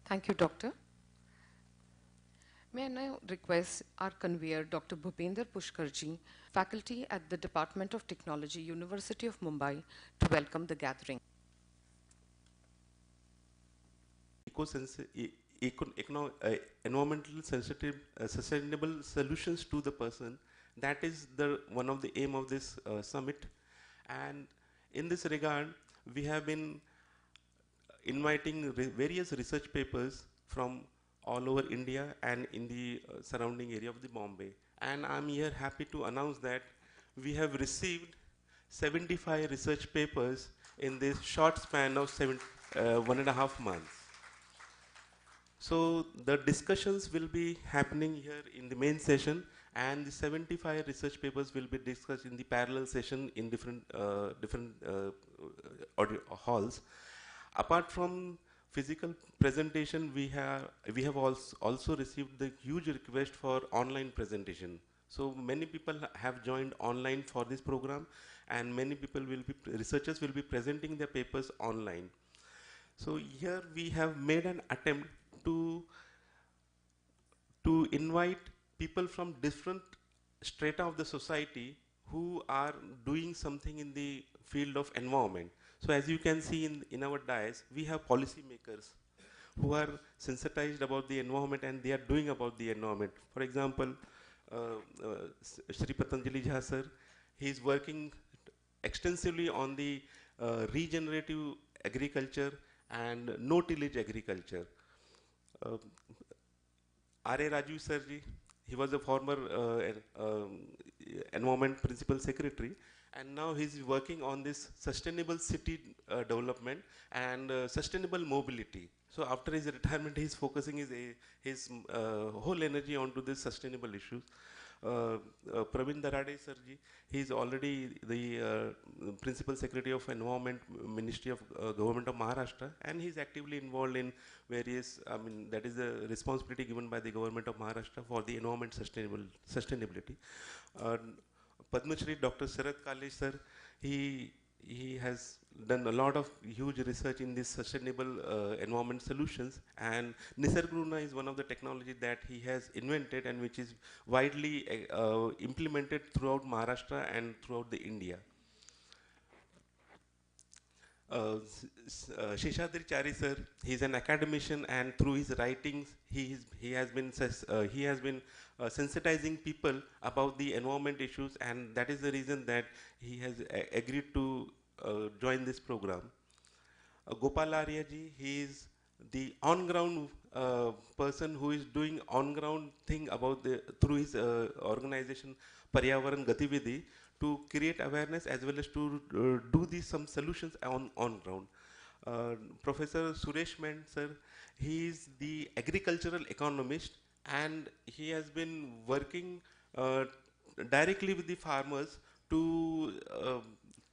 Thank you, Doctor. May I now request our convener, Dr. Bhupendra Pushkarji, faculty at the Department of Technology, University of Mumbai, to welcome the gathering. Environmental sensitive, sustainable solutions to the person. That is the one of the aim of this summit. And in this regard, we have been inviting various research papers from all over India and in the surrounding area of the Bombay. And I'm here happy to announce that we have received 75 research papers in this short span of 1.5 months. So the discussions will be happening here in the main session, and the 75 research papers will be discussed in the parallel session in different audio halls. Apart from physical presentation, we have also received the huge request for online presentation. So many people have joined online for this program, and many people researchers will be presenting their papers online. So here we have made an attempt to invite people from different strata of the society who are doing something in the field of environment. So as you can see in our dais, we have policymakers who are sensitized about the environment and they are doing about the environment. For example, Shri Patanjali Jha sir, he is working extensively on the regenerative agriculture and no tillage agriculture. R.A. Raju sir ji, he was a former environment principal secretary, and now he's working on this sustainable city development and sustainable mobility. So after his retirement, he's focusing his whole energy onto this sustainable issues. Praveen Darade sir ji, he's already the principal secretary of environment ministry of government of Maharashtra, and he's actively involved in various, that is the responsibility given by the government of Maharashtra for the environment sustainability. Padma Shri Dr. Sharad Kale sir, he has done a lot of huge research in this sustainable environment solutions, and Nisargruna is one of the technology that he has invented and which is widely implemented throughout Maharashtra and throughout the India. Sheshadri Chari sir, he is an academician, and through his writings, he has been sensitizing people about the environment issues, and that is the reason that he has agreed to join this program. Gopal Arya ji, he is the on-ground person who is doing on-ground thing about through his organization Paryavaran Gatividhi to create awareness as well as to do some solutions on ground. Professor Suresh Ment sir, he is the agricultural economist, and he has been working directly with the farmers to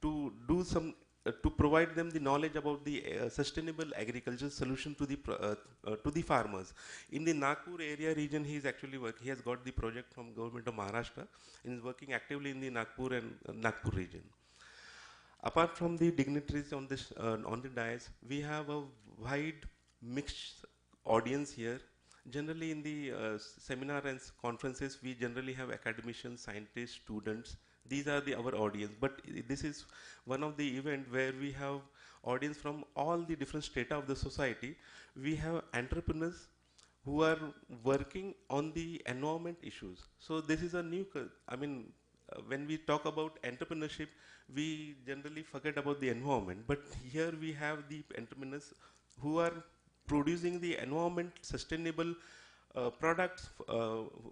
do some to provide them the knowledge about the sustainable agriculture solution to the farmers. In the Nagpur area region, he is actually working. He has got the project from government of Maharashtra and is working actively in the Nagpur and Nagpur region. Apart from the dignitaries on the dais, we have a wide mixed audience here. Generally, in the seminar and conferences, we generally have academicians, scientists, students. These are our audience, but this is one of the event where we have audience from all the different strata of the society. We have entrepreneurs who are working on the environment issues. So this is a new, when we talk about entrepreneurship, we generally forget about the environment, but here we have the entrepreneurs who are producing the environment sustainable products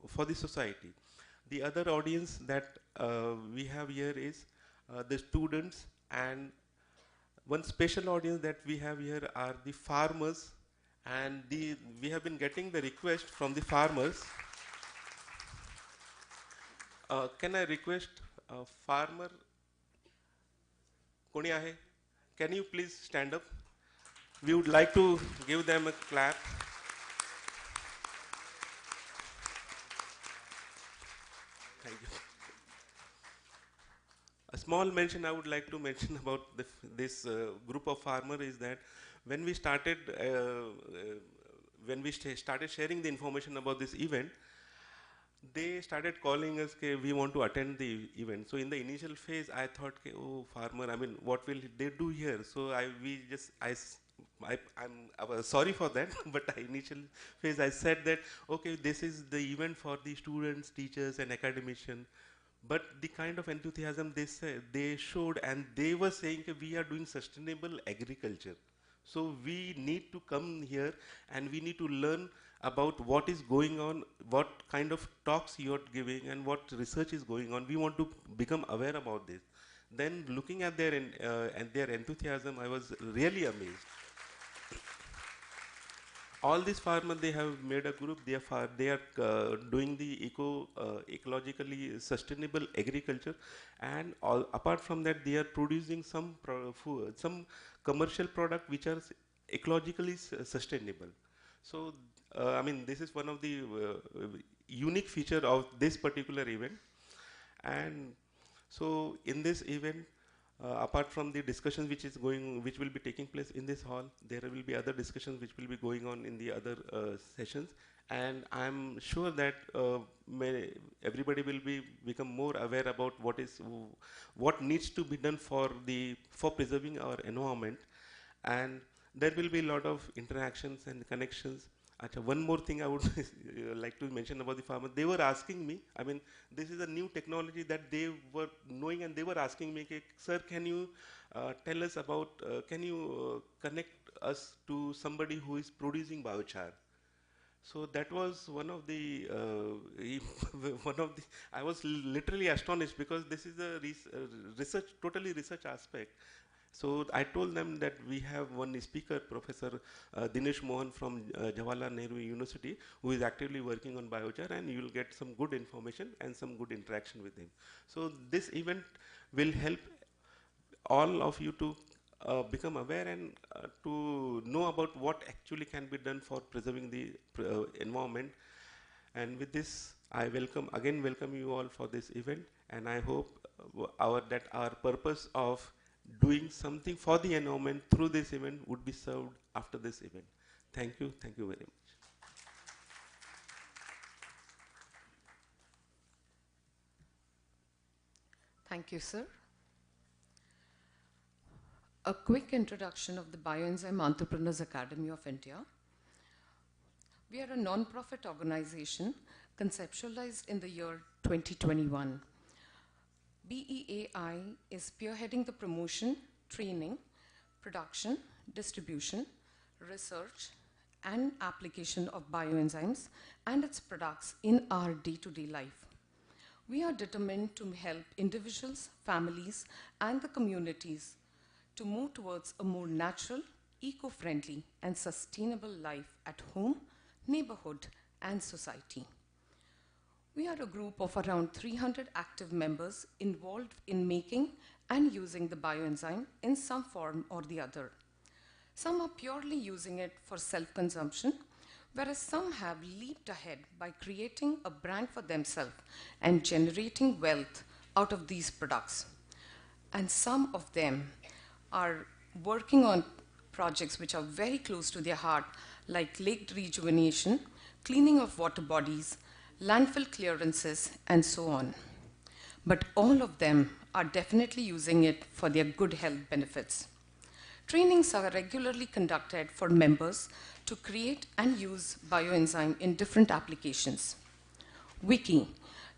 for the society. The other audience that we have here is the students, and one special audience that we have here are the farmers, and we have been getting the request from the farmers. Can I request farmer Koni ahe? Can you please stand up? We would like to give them a clap. Thank you. A small mention I would like to mention about this group of farmers is that when we started when we started sharing the information about this event, they started calling us, "Okay, we want to attend the event." So in the initial phase, I thought, "Okay, oh, farmer, I mean, what will they do here?" So I was sorry for that, but the initial phase I said that, okay, this is the event for the students, teachers, and academicians. But the kind of enthusiasm they showed, and they were saying that we are doing sustainable agriculture. So we need to come here and we need to learn about what is going on, what kind of talks you are giving, and what research is going on. We want to become aware about this. Then looking at and their enthusiasm, I was really amazed. All these farmers, they have made a group. They are doing the ecologically sustainable agriculture, and apart from that, they are producing some commercial product which are ecologically sustainable. So I mean, this is one of the unique feature of this particular event. And so in this event, apart from the discussions which will be taking place in this hall, there will be other discussions which will be going on in the other sessions. And I'm sure that everybody will become more aware about what needs to be done for preserving our environment. And there will be a lot of interactions and connections. Achha, one more thing I would like to mention about the farmers. They were asking me, I mean, this is a new technology that they were knowing, and they were asking me, "Sir, can you tell us about, can you connect us to somebody who is producing biochar?" So that was one of the, I was literally astonished, because this is a totally research aspect. So I told them that we have one speaker, Professor Dinesh Mohan from Jawaharlal Nehru University, who is actively working on biochar, and you will get some good information and some good interaction with him. So this event will help all of you to become aware and to know about what actually can be done for preserving the environment. And with this, I welcome you all for this event, and I hope that our purpose of doing something for the environment through this event would be served after this event. Thank you very much. Thank you, sir. A quick introduction of the Bioenzyme Entrepreneurs Academy of India. We are a non-profit organization conceptualized in the year 2021. BEAI is spearheading the promotion, training, production, distribution, research, and application of bioenzymes and its products in our day-to-day life. We are determined to help individuals, families, and the communities to move towards a more natural, eco-friendly, and sustainable life at home, neighborhood, and society. We are a group of around 300 active members involved in making and using the bioenzyme in some form or the other. Some are purely using it for self-consumption, whereas some have leaped ahead by creating a brand for themselves and generating wealth out of these products. And some of them are working on projects which are very close to their heart, like lake rejuvenation, cleaning of water bodies, landfill clearances, and so on. But all of them are definitely using it for their good health benefits. Trainings are regularly conducted for members to create and use bioenzyme in different applications. WICI,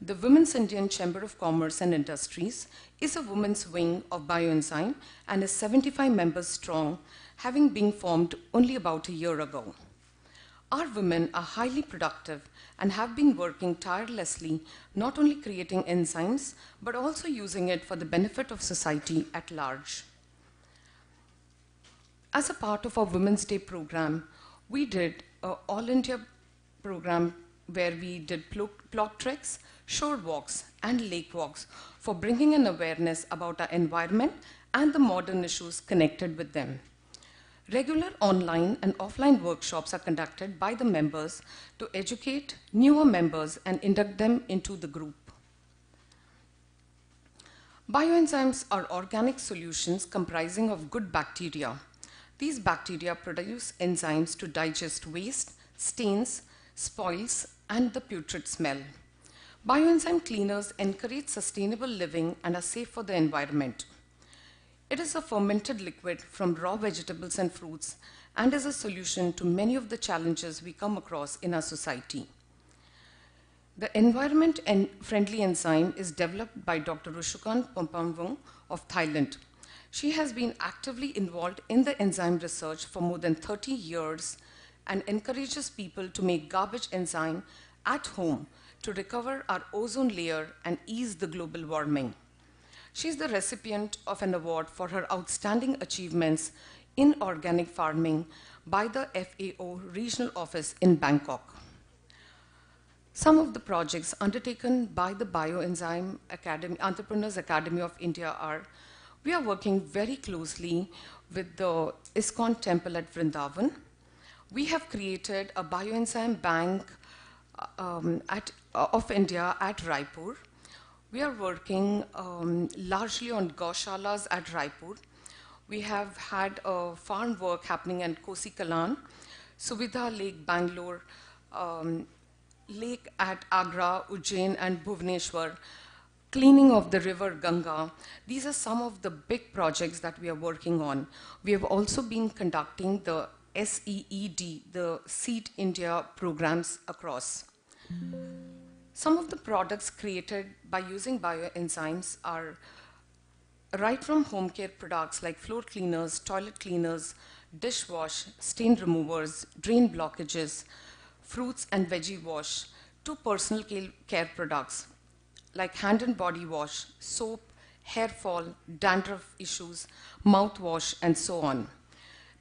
the Women's Indian Chamber of Commerce and Industries, is a women's wing of Bioenzyme and is 75 members strong, having been formed only about a year ago. Our women are highly productive and have been working tirelessly, not only creating enzymes, but also using it for the benefit of society at large. As a part of our Women's Day program, we did an All India program where we did plot treks, shore walks, and lake walks for bringing an awareness about our environment and the modern issues connected with them. Regular online and offline workshops are conducted by the members to educate newer members and induct them into the group. Bioenzymes are organic solutions comprising of good bacteria. These bacteria produce enzymes to digest waste, stains, spoils, and the putrid smell. Bioenzyme cleaners encourage sustainable living and are safe for the environment. It is a fermented liquid from raw vegetables and fruits and is a solution to many of the challenges we come across in our society. The environment friendly enzyme is developed by Dr. Rushukan Pompamvong of Thailand. She has been actively involved in the enzyme research for more than 30 years and encourages people to make garbage enzyme at home to recover our ozone layer and ease the global warming. She is the recipient of an award for her outstanding achievements in organic farming by the FAO regional office in Bangkok. Some of the projects undertaken by the Bioenzyme Academy, Entrepreneurs Academy of India are, we are working very closely with the ISKCON temple at Vrindavan. We have created a Bioenzyme Bank of India at Raipur. We are working largely on gaushalas at Raipur. We have had farm work happening in Kosi Kalan, Suvidha Lake, Bangalore, lake at Agra, Ujjain, and Bhubaneswar, cleaning of the river Ganga. These are some of the big projects that we are working on. We have also been conducting the SEED, the Seed India programs across. Some of the products created by using bioenzymes are right from home care products like floor cleaners, toilet cleaners, dishwash, stain removers, drain blockages, fruits and veggie wash, to personal care products like hand and body wash, soap, hair fall, dandruff issues, mouthwash, and so on.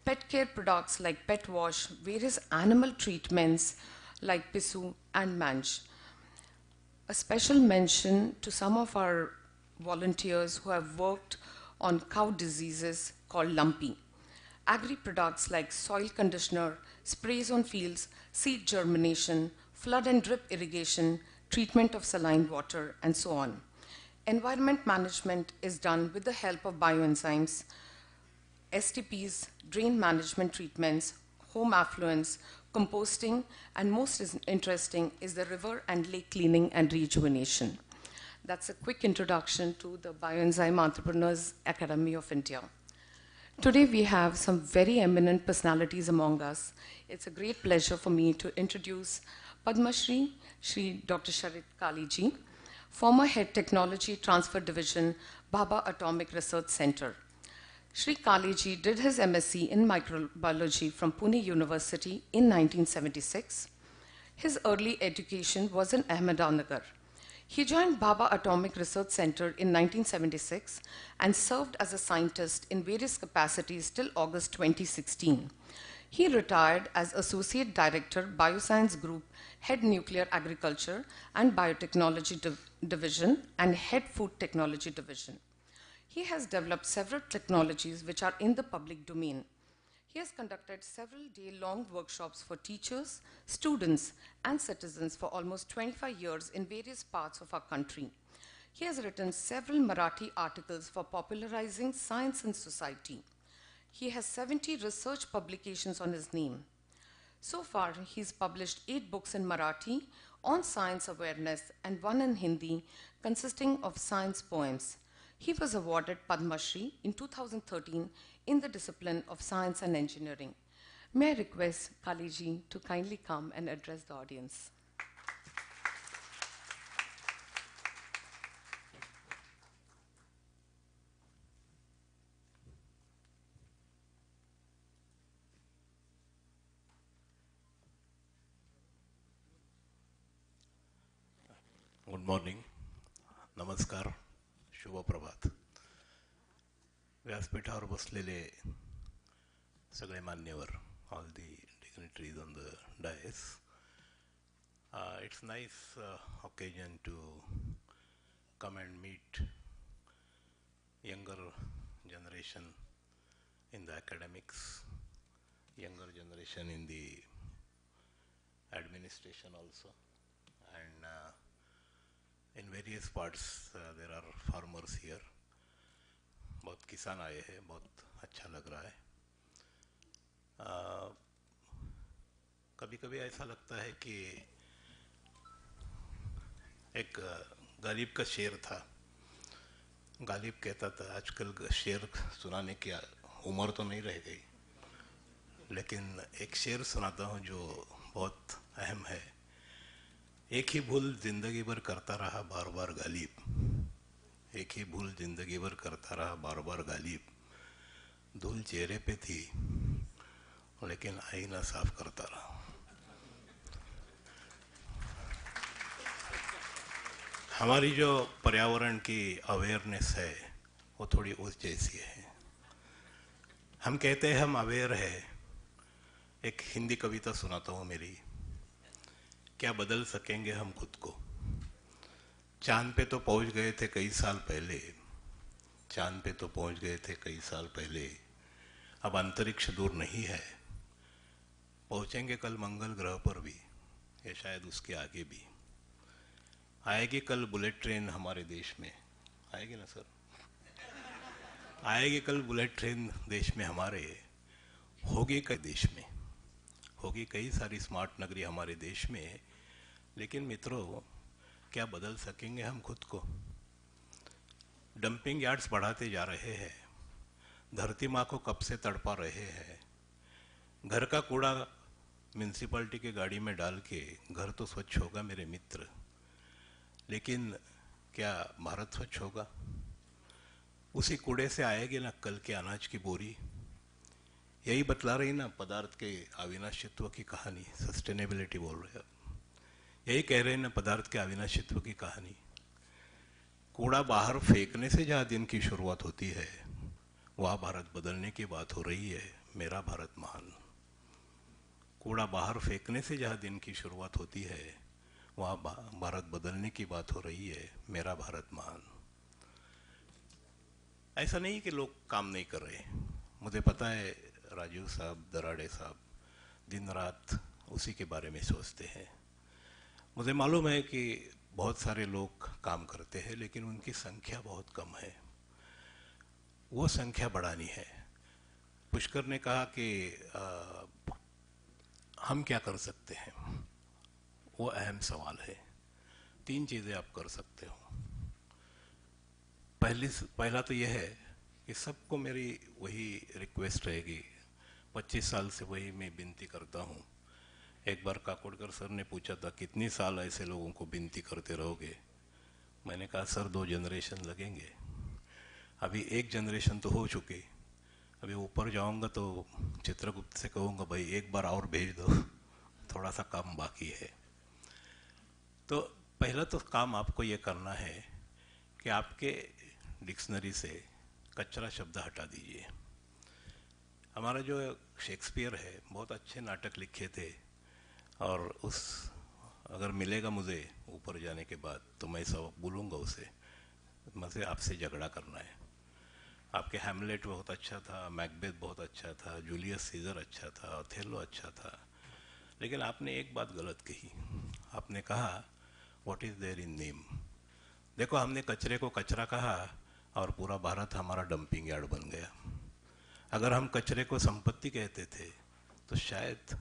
Pet care products like pet wash, various animal treatments like Pisu and Manj. A special mention to some of our volunteers who have worked on cow diseases called lumpy. Agri products like soil conditioner, sprays on fields, seed germination, flood and drip irrigation, treatment of saline water, and so on. Environment management is done with the help of bioenzymes, STPs, drain management treatments, home affluents, composting, and most interesting is the river and lake cleaning and rejuvenation. That's a quick introduction to the Bioenzyme Entrepreneurs Academy of India. Today we have some very eminent personalities among us. It's a great pleasure for me to introduce Padma Shri Dr. Sharad Kaliji, former Head Technology Transfer Division, Bhabha Atomic Research Center. Shri Kaliji did his MSc in microbiology from Pune University in 1976. His early education was in Ahmednagar. He joined Bhabha Atomic Research Center in 1976 and served as a scientist in various capacities till August 2016. He retired as Associate Director, Bioscience Group, Head Nuclear Agriculture and Biotechnology Division, and Head Food Technology Division. He has developed several technologies which are in the public domain. He has conducted several day-long workshops for teachers, students, and citizens for almost 25 years in various parts of our country. He has written several Marathi articles for popularizing science and society. He has 70 research publications on his name. So far, he's published 8 books in Marathi on science awareness and 1 in Hindi consisting of science poems. He was awarded Padma Shri in 2013 in the discipline of science and engineering. May I request Kaliji to kindly come and address the audience. Good morning, Namaskar, Shubha Prabhat. व्यासपीठावर बसलेले सगळे मान्यवर, all the dignitaries on the dais. It's a nice occasion to come and meet younger generation in the academics, younger generation in the administration also, and in various parts there are farmers here. बहुत किसान आए हैं, बहुत अच्छा लग रहा है. कभी कभी ऐसा लगता है कि एक गालिब का शेर था। गालिब कहता था आजकल शेर सुनाने की उम्र तो नहीं रह गई, लेकिन एक शेर सुनाता हूँ जो बहुत अहम है। एक ही भूल जिंदगी भर करता रहा बार बार गालिब, एक ही भूल जिंदगी भर करता रहा बार बार गालिब, धूल चेहरे पे थी लेकिन आईना साफ करता रहा। हमारी जो पर्यावरण की अवेयरनेस है वो थोड़ी उस जैसी है। हम कहते हैं हम अवेयर है। एक हिंदी कविता सुनाता हूँ मेरी। क्या बदल सकेंगे हम खुद को? चांद पे तो पहुंच गए थे कई साल पहले, चांद पे तो पहुंच गए थे कई साल पहले, अब अंतरिक्ष दूर नहीं है। पहुंचेंगे कल मंगल ग्रह पर भी, या शायद उसके आगे भी। आएगी कल बुलेट ट्रेन हमारे देश में, आएगी ना सर? आएगी कल बुलेट ट्रेन देश में हमारे, होगी कई देश में, होगी कई सारी स्मार्ट नगरी हमारे देश में। लेकिन मित्रों, क्या बदल सकेंगे हम खुद को? डंपिंग यार्ड्स बढ़ाते जा रहे हैं, धरती माँ को कब से तड़पा रहे हैं। घर का कूड़ा म्यूनसिपैलिटी की गाड़ी में डाल के घर तो स्वच्छ होगा मेरे मित्र, लेकिन क्या भारत स्वच्छ होगा? उसी कूड़े से आएगी ना कल के अनाज की बोरी। यही बतला रही ना पदार्थ के अविनाशित्व की कहानी, सस्टेनेबिलिटी बोल रहे हैं। यही कह रहे हैं ना पदार्थ के अविनाशित्व की कहानी। कूड़ा बाहर फेंकने से जहाँ दिन की शुरुआत होती है, वहाँ भारत बदलने की बात हो रही है, मेरा भारत महान। कूड़ा बाहर फेंकने से जहाँ दिन की शुरुआत होती है, वहाँ भारत बदलने की बात हो रही है, मेरा भारत महान। ऐसा नहीं कि लोग काम नहीं कर रहे। मुझे पता है राजीव साहब, दराड़े साहब दिन रात उसी के बारे में सोचते हैं। मुझे मालूम है कि बहुत सारे लोग काम करते हैं, लेकिन उनकी संख्या बहुत कम है। वो संख्या बढ़ानी है। पुष्कर ने कहा कि हम क्या कर सकते हैं, वो अहम सवाल है। 3 चीज़ें आप कर सकते हो। पहला तो यह है कि सबको मेरी वही रिक्वेस्ट रहेगी, 25 साल से वही मैं विनती करता हूँ। एक बार काकोडकर सर ने पूछा था कितनी साल ऐसे लोगों को विनती करते रहोगे? मैंने कहा सर 2 जनरेशन लगेंगे। अभी 1 जनरेशन तो हो चुकी, अभी ऊपर जाऊंगा तो चित्रगुप्त से कहूँगा भाई एक बार और भेज दो, थोड़ा सा काम बाकी है। तो पहला तो काम आपको ये करना है कि आपके डिक्शनरी से कचरा शब्द हटा दीजिए। हमारा जो शेक्सपियर है, बहुत अच्छे नाटक लिखे थे, और उस अगर मिलेगा मुझे ऊपर जाने के बाद तो मैं सब बोलूँगा उसे, मुझे आपसे झगड़ा करना है। आपके हैमलेट बहुत अच्छा था, मैकबेथ बहुत अच्छा था, जूलियस सीजर अच्छा था, ओथेलो अच्छा था, लेकिन आपने एक बात गलत कही। आपने कहा what is there in name. देखो, हमने कचरे को कचरा कहा और पूरा भारत हमारा डंपिंग यार्ड बन गया। अगर हम कचरे को संपत्ति कहते थे तो शायद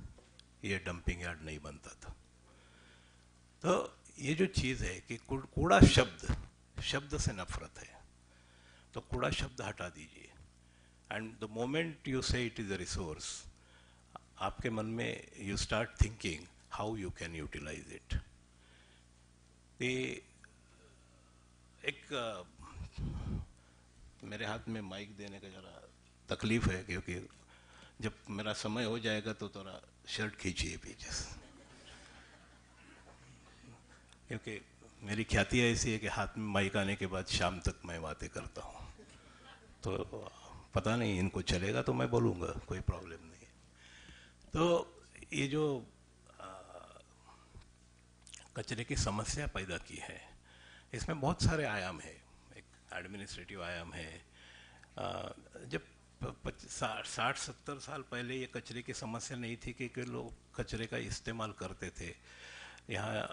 ये डंपिंग यार्ड नहीं बनता था। तो ये जो चीज़ है कि कूड़ा शब्द से नफरत है, तो कूड़ा शब्द हटा दीजिए। And the moment you say it is a resource, आपके मन में you start thinking how you can utilize it. एक मेरे हाथ में माइक देने का जरा तकलीफ है, क्योंकि जब मेरा समय हो जाएगा तो थोड़ा शर्ट खींचिए पीछे से, क्योंकि मेरी ख्याति ऐसी है कि हाथ में माइक आने के बाद शाम तक मैं बातें करता हूँ। तो पता नहीं इनको चलेगा तो मैं बोलूँगा, कोई प्रॉब्लम नहीं है। तो ये जो कचरे की समस्या पैदा की है, इसमें बहुत सारे आयाम हैं। एक एडमिनिस्ट्रेटिव आयाम है। जब 60-70 साल पहले ये कचरे की समस्या नहीं थी कि लोग कचरे का इस्तेमाल करते थे। यहाँ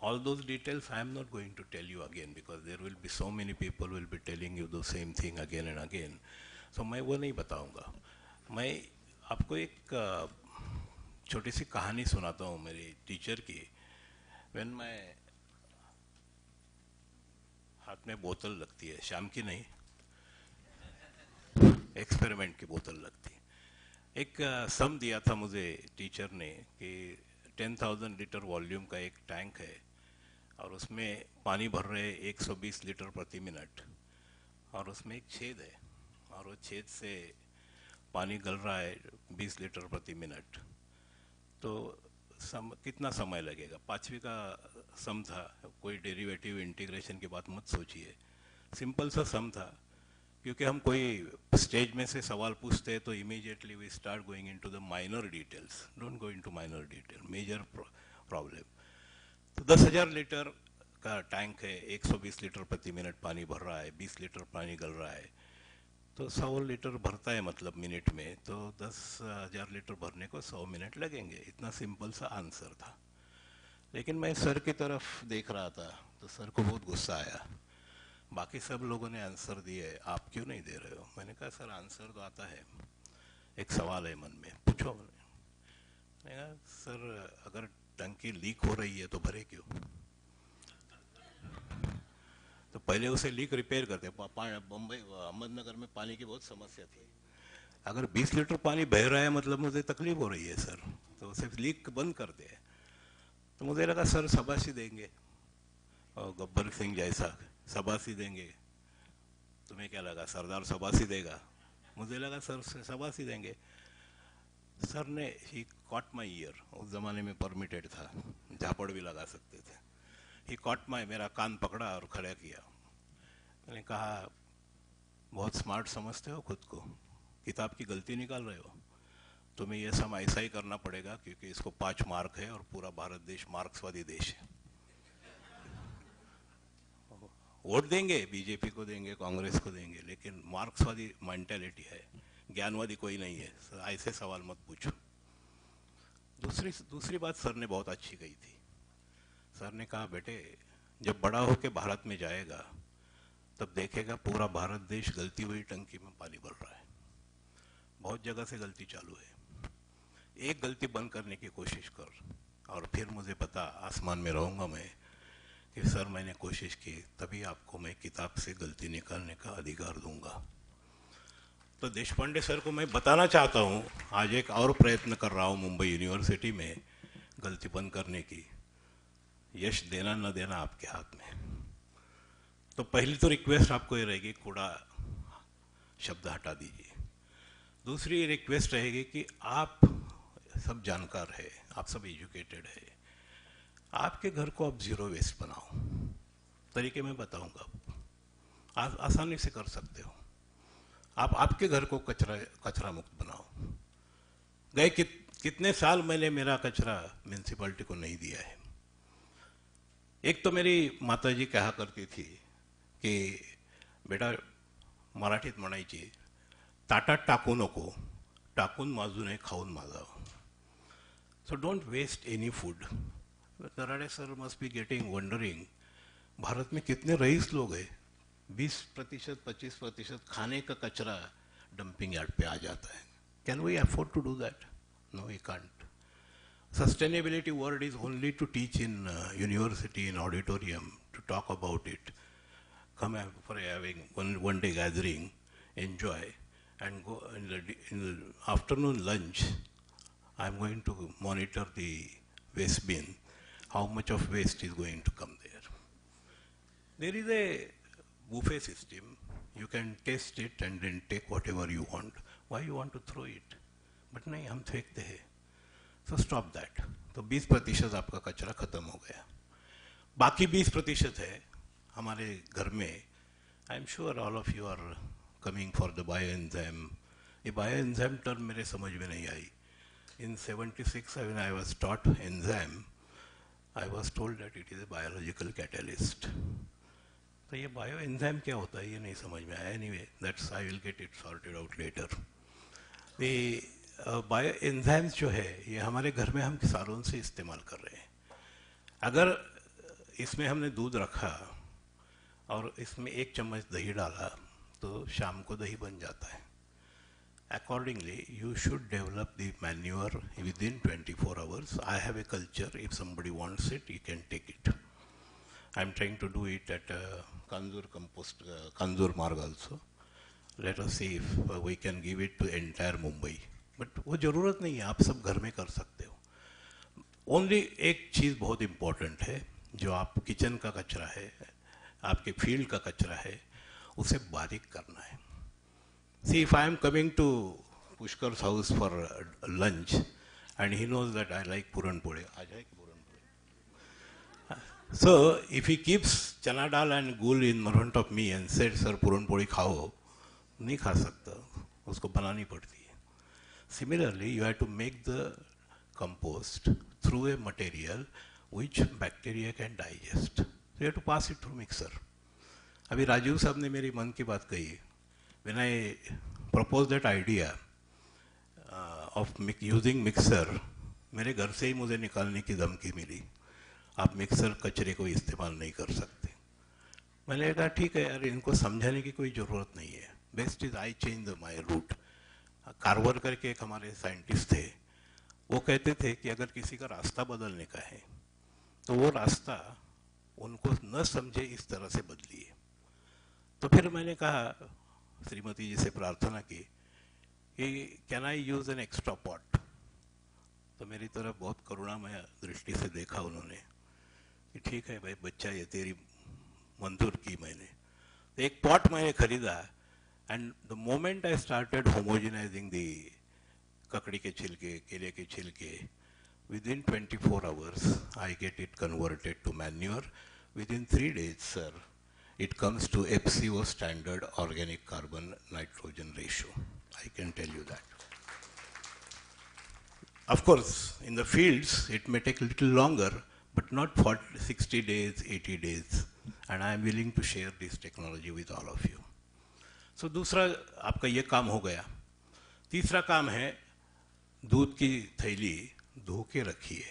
all those details I am not going to tell you again, because there will be so many people will be telling you the same thing again and again. So मैं वो नहीं बताऊंगा। मैं आपको एक छोटी सी कहानी सुनाता हूँ मेरी टीचर की। व्हेन मैं हाथ में बोतल लगती है, शाम की नहीं, एक्सपेरिमेंट की बोतल लगती है। एक सम दिया था मुझे टीचर ने कि 10,000 लीटर वॉल्यूम का एक टैंक है और उसमें पानी भर रहे 120 लीटर प्रति मिनट, और उसमें एक छेद है और वो छेद से पानी गल रहा है 20 लीटर प्रति मिनट। तो कितना समय लगेगा? पांचवी का सम था, कोई डेरिवेटिव इंटीग्रेशन की बात मत सोचिए, सिंपल सा सम था। क्योंकि हम कोई स्टेज में से सवाल पूछते हैं तो immediately we start going into the minor details, don't go into minor detail, major problem. तो 10,000 लीटर का टैंक है, 120 लीटर प्रति मिनट पानी भर रहा है, 20 लीटर पानी गल रहा है, तो 100 लीटर भरता है मतलब मिनट में, तो 10,000 लीटर भरने को 100 मिनट लगेंगे। इतना सिंपल सा आंसर था। लेकिन मैं सर की तरफ देख रहा था तो सर को बहुत गुस्सा आया। बाकी सब लोगों ने आंसर दिए, आप क्यों नहीं दे रहे हो? मैंने कहा सर आंसर तो आता है, एक सवाल है मन में, पूछो। मैंने कहा सर अगर टंकी लीक हो रही है तो भरे क्यों? तो पहले उसे लीक रिपेयर करते। बम्बई अहमदनगर में पानी की बहुत समस्या थी। अगर 20 लीटर पानी बह रहा है मतलब मुझे तकलीफ हो रही है सर, तो उसे लीक बंद कर दे। तो मुझे लगा सर शाबाशी देंगे, और गब्बर सिंह जैसा शाबाशी देंगे। तुम्हें क्या लगा सरदार शाबाशी देगा? मुझे लगा सर शाबाशी देंगे। सर ने ही कॉट माई ईयर, उस जमाने में परमिटेड था, झापड़ भी लगा सकते थे। ही कॉट माई, मेरा कान पकड़ा और खड़ा किया। मैंने कहा बहुत स्मार्ट समझते हो खुद को, किताब की गलती निकाल रहे हो, तुम्हें यह सम ऐसा ही करना पड़ेगा क्योंकि इसको 5 मार्क है और पूरा भारत देश मार्क्सवादी देश है। वोट देंगे, बीजेपी को देंगे, कांग्रेस को देंगे, लेकिन मार्क्सवादी मेंटेलिटी है, ज्ञानवादी कोई नहीं है, ऐसे सवाल मत पूछो। दूसरी बात सर ने बहुत अच्छी कही थी। सर ने कहा बेटे जब बड़ा होके भारत में जाएगा तब देखेगा पूरा भारत देश गलती हुई टंकी में पानी भर रहा है। बहुत जगह से गलती चालू है, एक गलती बंद करने की कोशिश कर और फिर मुझे पता, आसमान में रहूंगा मैं कि सर मैंने कोशिश की, तभी आपको मैं किताब से गलती निकालने का अधिकार दूंगा। तो देशपांडे सर को मैं बताना चाहता हूँ, आज एक और प्रयत्न कर रहा हूँ मुंबई यूनिवर्सिटी में गलती बंद करने की। यश देना न देना आपके हाथ में। तो पहली तो रिक्वेस्ट आपको ये रहेगी, कूड़ा शब्द हटा दीजिए। दूसरी रिक्वेस्ट रहेगी कि आप सब जानकार है, आप सब एजुकेटेड है, आपके घर को आप जीरो वेस्ट बनाओ। तरीके मैं बताऊंगा, आप आसानी से कर सकते हो। आप आपके घर को कचरा मुक्त बनाओ। गए कितने साल मैंने मेरा कचरा म्यूनसिपैलिटी को नहीं दिया है। एक तो मेरी माताजी कहा करती थी की बेटा मराठीत म्हणायची, ताटात टाकू नको, टाकून माजू नये खाऊन माजावं. So don't waste any food. Narade sir must be getting wondering, Bharat में कितने रईस लोग हैं, 20%, 25% खाने का कचरा डंपिंग यार्ड पे आ जाता है. Can we afford to do that? No, we can't. Sustainability word is only to teach in university, in auditorium, to talk about it. Come for having one day gathering, enjoy, and go in the afternoon lunch. I'm going to monitor the waste bin, how much of waste is going to come there. There is a buffet system. You can taste it and then take whatever you want. Why you want to throw it? But नहीं, हम फेंकते हैं. So stop that. तो 20% आपका कचरा खत्म हो गया. बाकी 20% है हमारे घर में. I'm sure all of you are coming for the bioenzyme. ये bioenzyme term मेरे समझ में नहीं आई. In 76, when I was taught enzyme, I was told that it is a biological catalyst. तो ये bioenzyme क्या होता है ये नहीं समझ में आया. Anyway, that's I will get it sorted out later. The bioenzymes जो है ये हमारे घर में हम सालों से इस्तेमाल कर रहे हैं. अगर इसमें हमने दूध रखा और इसमें 1 चम्मच दही डाला तो शाम को दही बन जाता है. Accordingly, you should develop the manure within 24 hours. I have a culture, if somebody wants it, you can take it. I'm trying to do it at Kanjur Compost, Kanjur Marg also. Let us see if we can give it to entire Mumbai. But वो ज़रूरत नहीं है, आप सब घर में कर सकते हो. Only एक चीज़ बहुत important है, जो आप किचन का कचरा है, आपके फील्ड का कचरा है, उसे बारीक करना है. See, if I am coming to Pushkar's house for lunch, and he knows that I like puran puri. So, if he keeps chana dal and gul in front of me and said, "Sir, puran puri khao," नहीं खा सकता, उसको बनानी पड़ती है. Similarly, you have to make the compost through a material which bacteria can digest. So you have to pass it through mixer. अभी राजीव साहब ने मेरी मन की बात कही. When I proposed that idea of using mixer, मेरे घर से ही मुझे निकालने की धमकी मिली. आप मिक्सर कचरे को इस्तेमाल नहीं कर सकते. मैंने कहा ठीक है यार, इनको समझाने की कोई ज़रूरत नहीं है. Best is I change my route. कार्वर करके एक हमारे साइंटिस्ट थे, वो कहते थे कि अगर किसी का रास्ता बदलने का है तो वो रास्ता उनको न समझे इस तरह से बदलिए. तो फिर मैंने कहा, श्रीमती जी से प्रार्थना की कि can I use an extra pot. तो मेरी तरफ बहुत करुणामय दृष्टि से देखा उन्होंने कि ठीक है भाई बच्चा, ये तेरी मंजूर की मैंने. तो एक पॉट मैंने खरीदा, and the moment I started homogenising the ककड़ी के छिलके, केले के छिलके, within 24 hours I get it converted to manure. Within 3 days, sir, it comes to FCO, standard organic carbon nitrogen ratio. I can tell you that. Of course, in the fields, it may take a little longer, but not for 60 days, 80 days. And I am willing to share this technology with all of you. So, दूसरा आपका ये काम हो गया. तीसरा काम है, दूध की थैली धो के रखिए.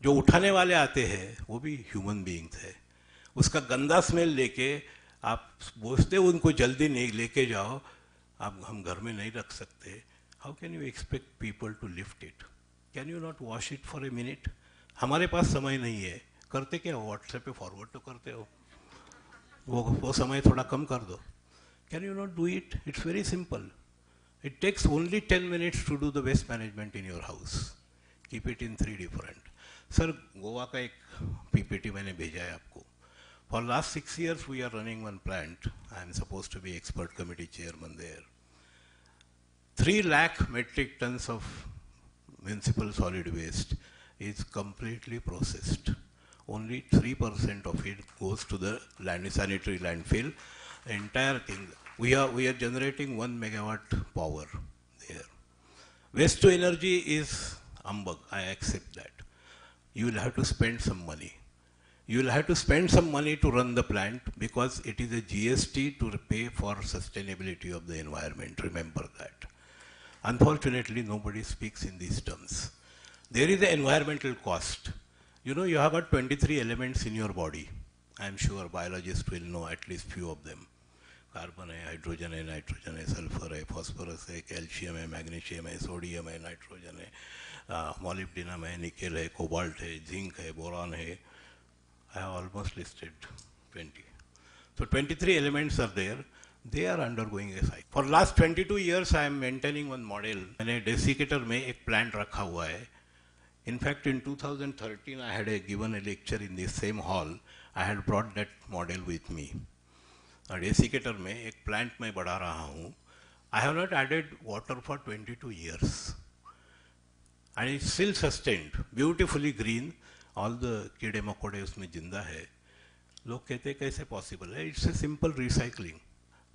जो उठाने वाले आते हैं वो भी ह्यूमन बीइंग्स है. उसका गंदा स्मेल लेके आप बोझते उनको जल्दी नहीं लेके जाओ, आप हम घर में नहीं रख सकते. How can you expect people to lift it? Can you not wash it for a minute? हमारे पास समय नहीं है. करते क्या हो, व्हाट्सएप पे फॉरवर्ड तो करते हो, वो समय थोड़ा कम कर दो. Can you not do it? It's very simple. It takes only 10 minutes to do the waste management in your house. Keep it in 3 different. Sir, Goa का एक PPT मैंने भेजा है आपको. For last 6 years we are running one plant. I am supposed to be expert committee chairman there. 3 lakh metric tons of municipal solid waste is completely processed. Only 3% of it goes to the sanitary landfill. Entire thing. We are generating 1 megawatt power there. Waste to energy is humbug. I accept that. You will have to spend some money. You will have to spend some money to run the plant because it is a GST to pay for sustainability of the environment. Remember that. Unfortunately, nobody speaks in these terms. There is the environmental cost. You know, you have got 23 elements in your body. I am sure biologists will know at least few of them. Carbon है, hydrogen है, nitrogen है, sulphur है, phosphorus है, calcium है, magnesium है, sodium है, nitrogen है, molybdenum है, निकेल है, कोबाल्ट है, जिंक है, बोरॉन है. I have almost listed 20. So 23 elements are there. They are undergoing a cycle. For last 22 years I am maintaining one model. मैंने डेसिकेटर में एक प्लांट रखा हुआ है. In fact, in 2013 I had given a lecture in this same hall. I had brought that model with me. Desiccator में एक plant मैं बढ़ा रहा हूँ. I have not added water for 22 years. And it's still sustained, beautifully green. All the कीड़े मकोड़े उसमें जिंदा है. लोग कहते हैं कैसे पॉसिबल है? It's a simple recycling.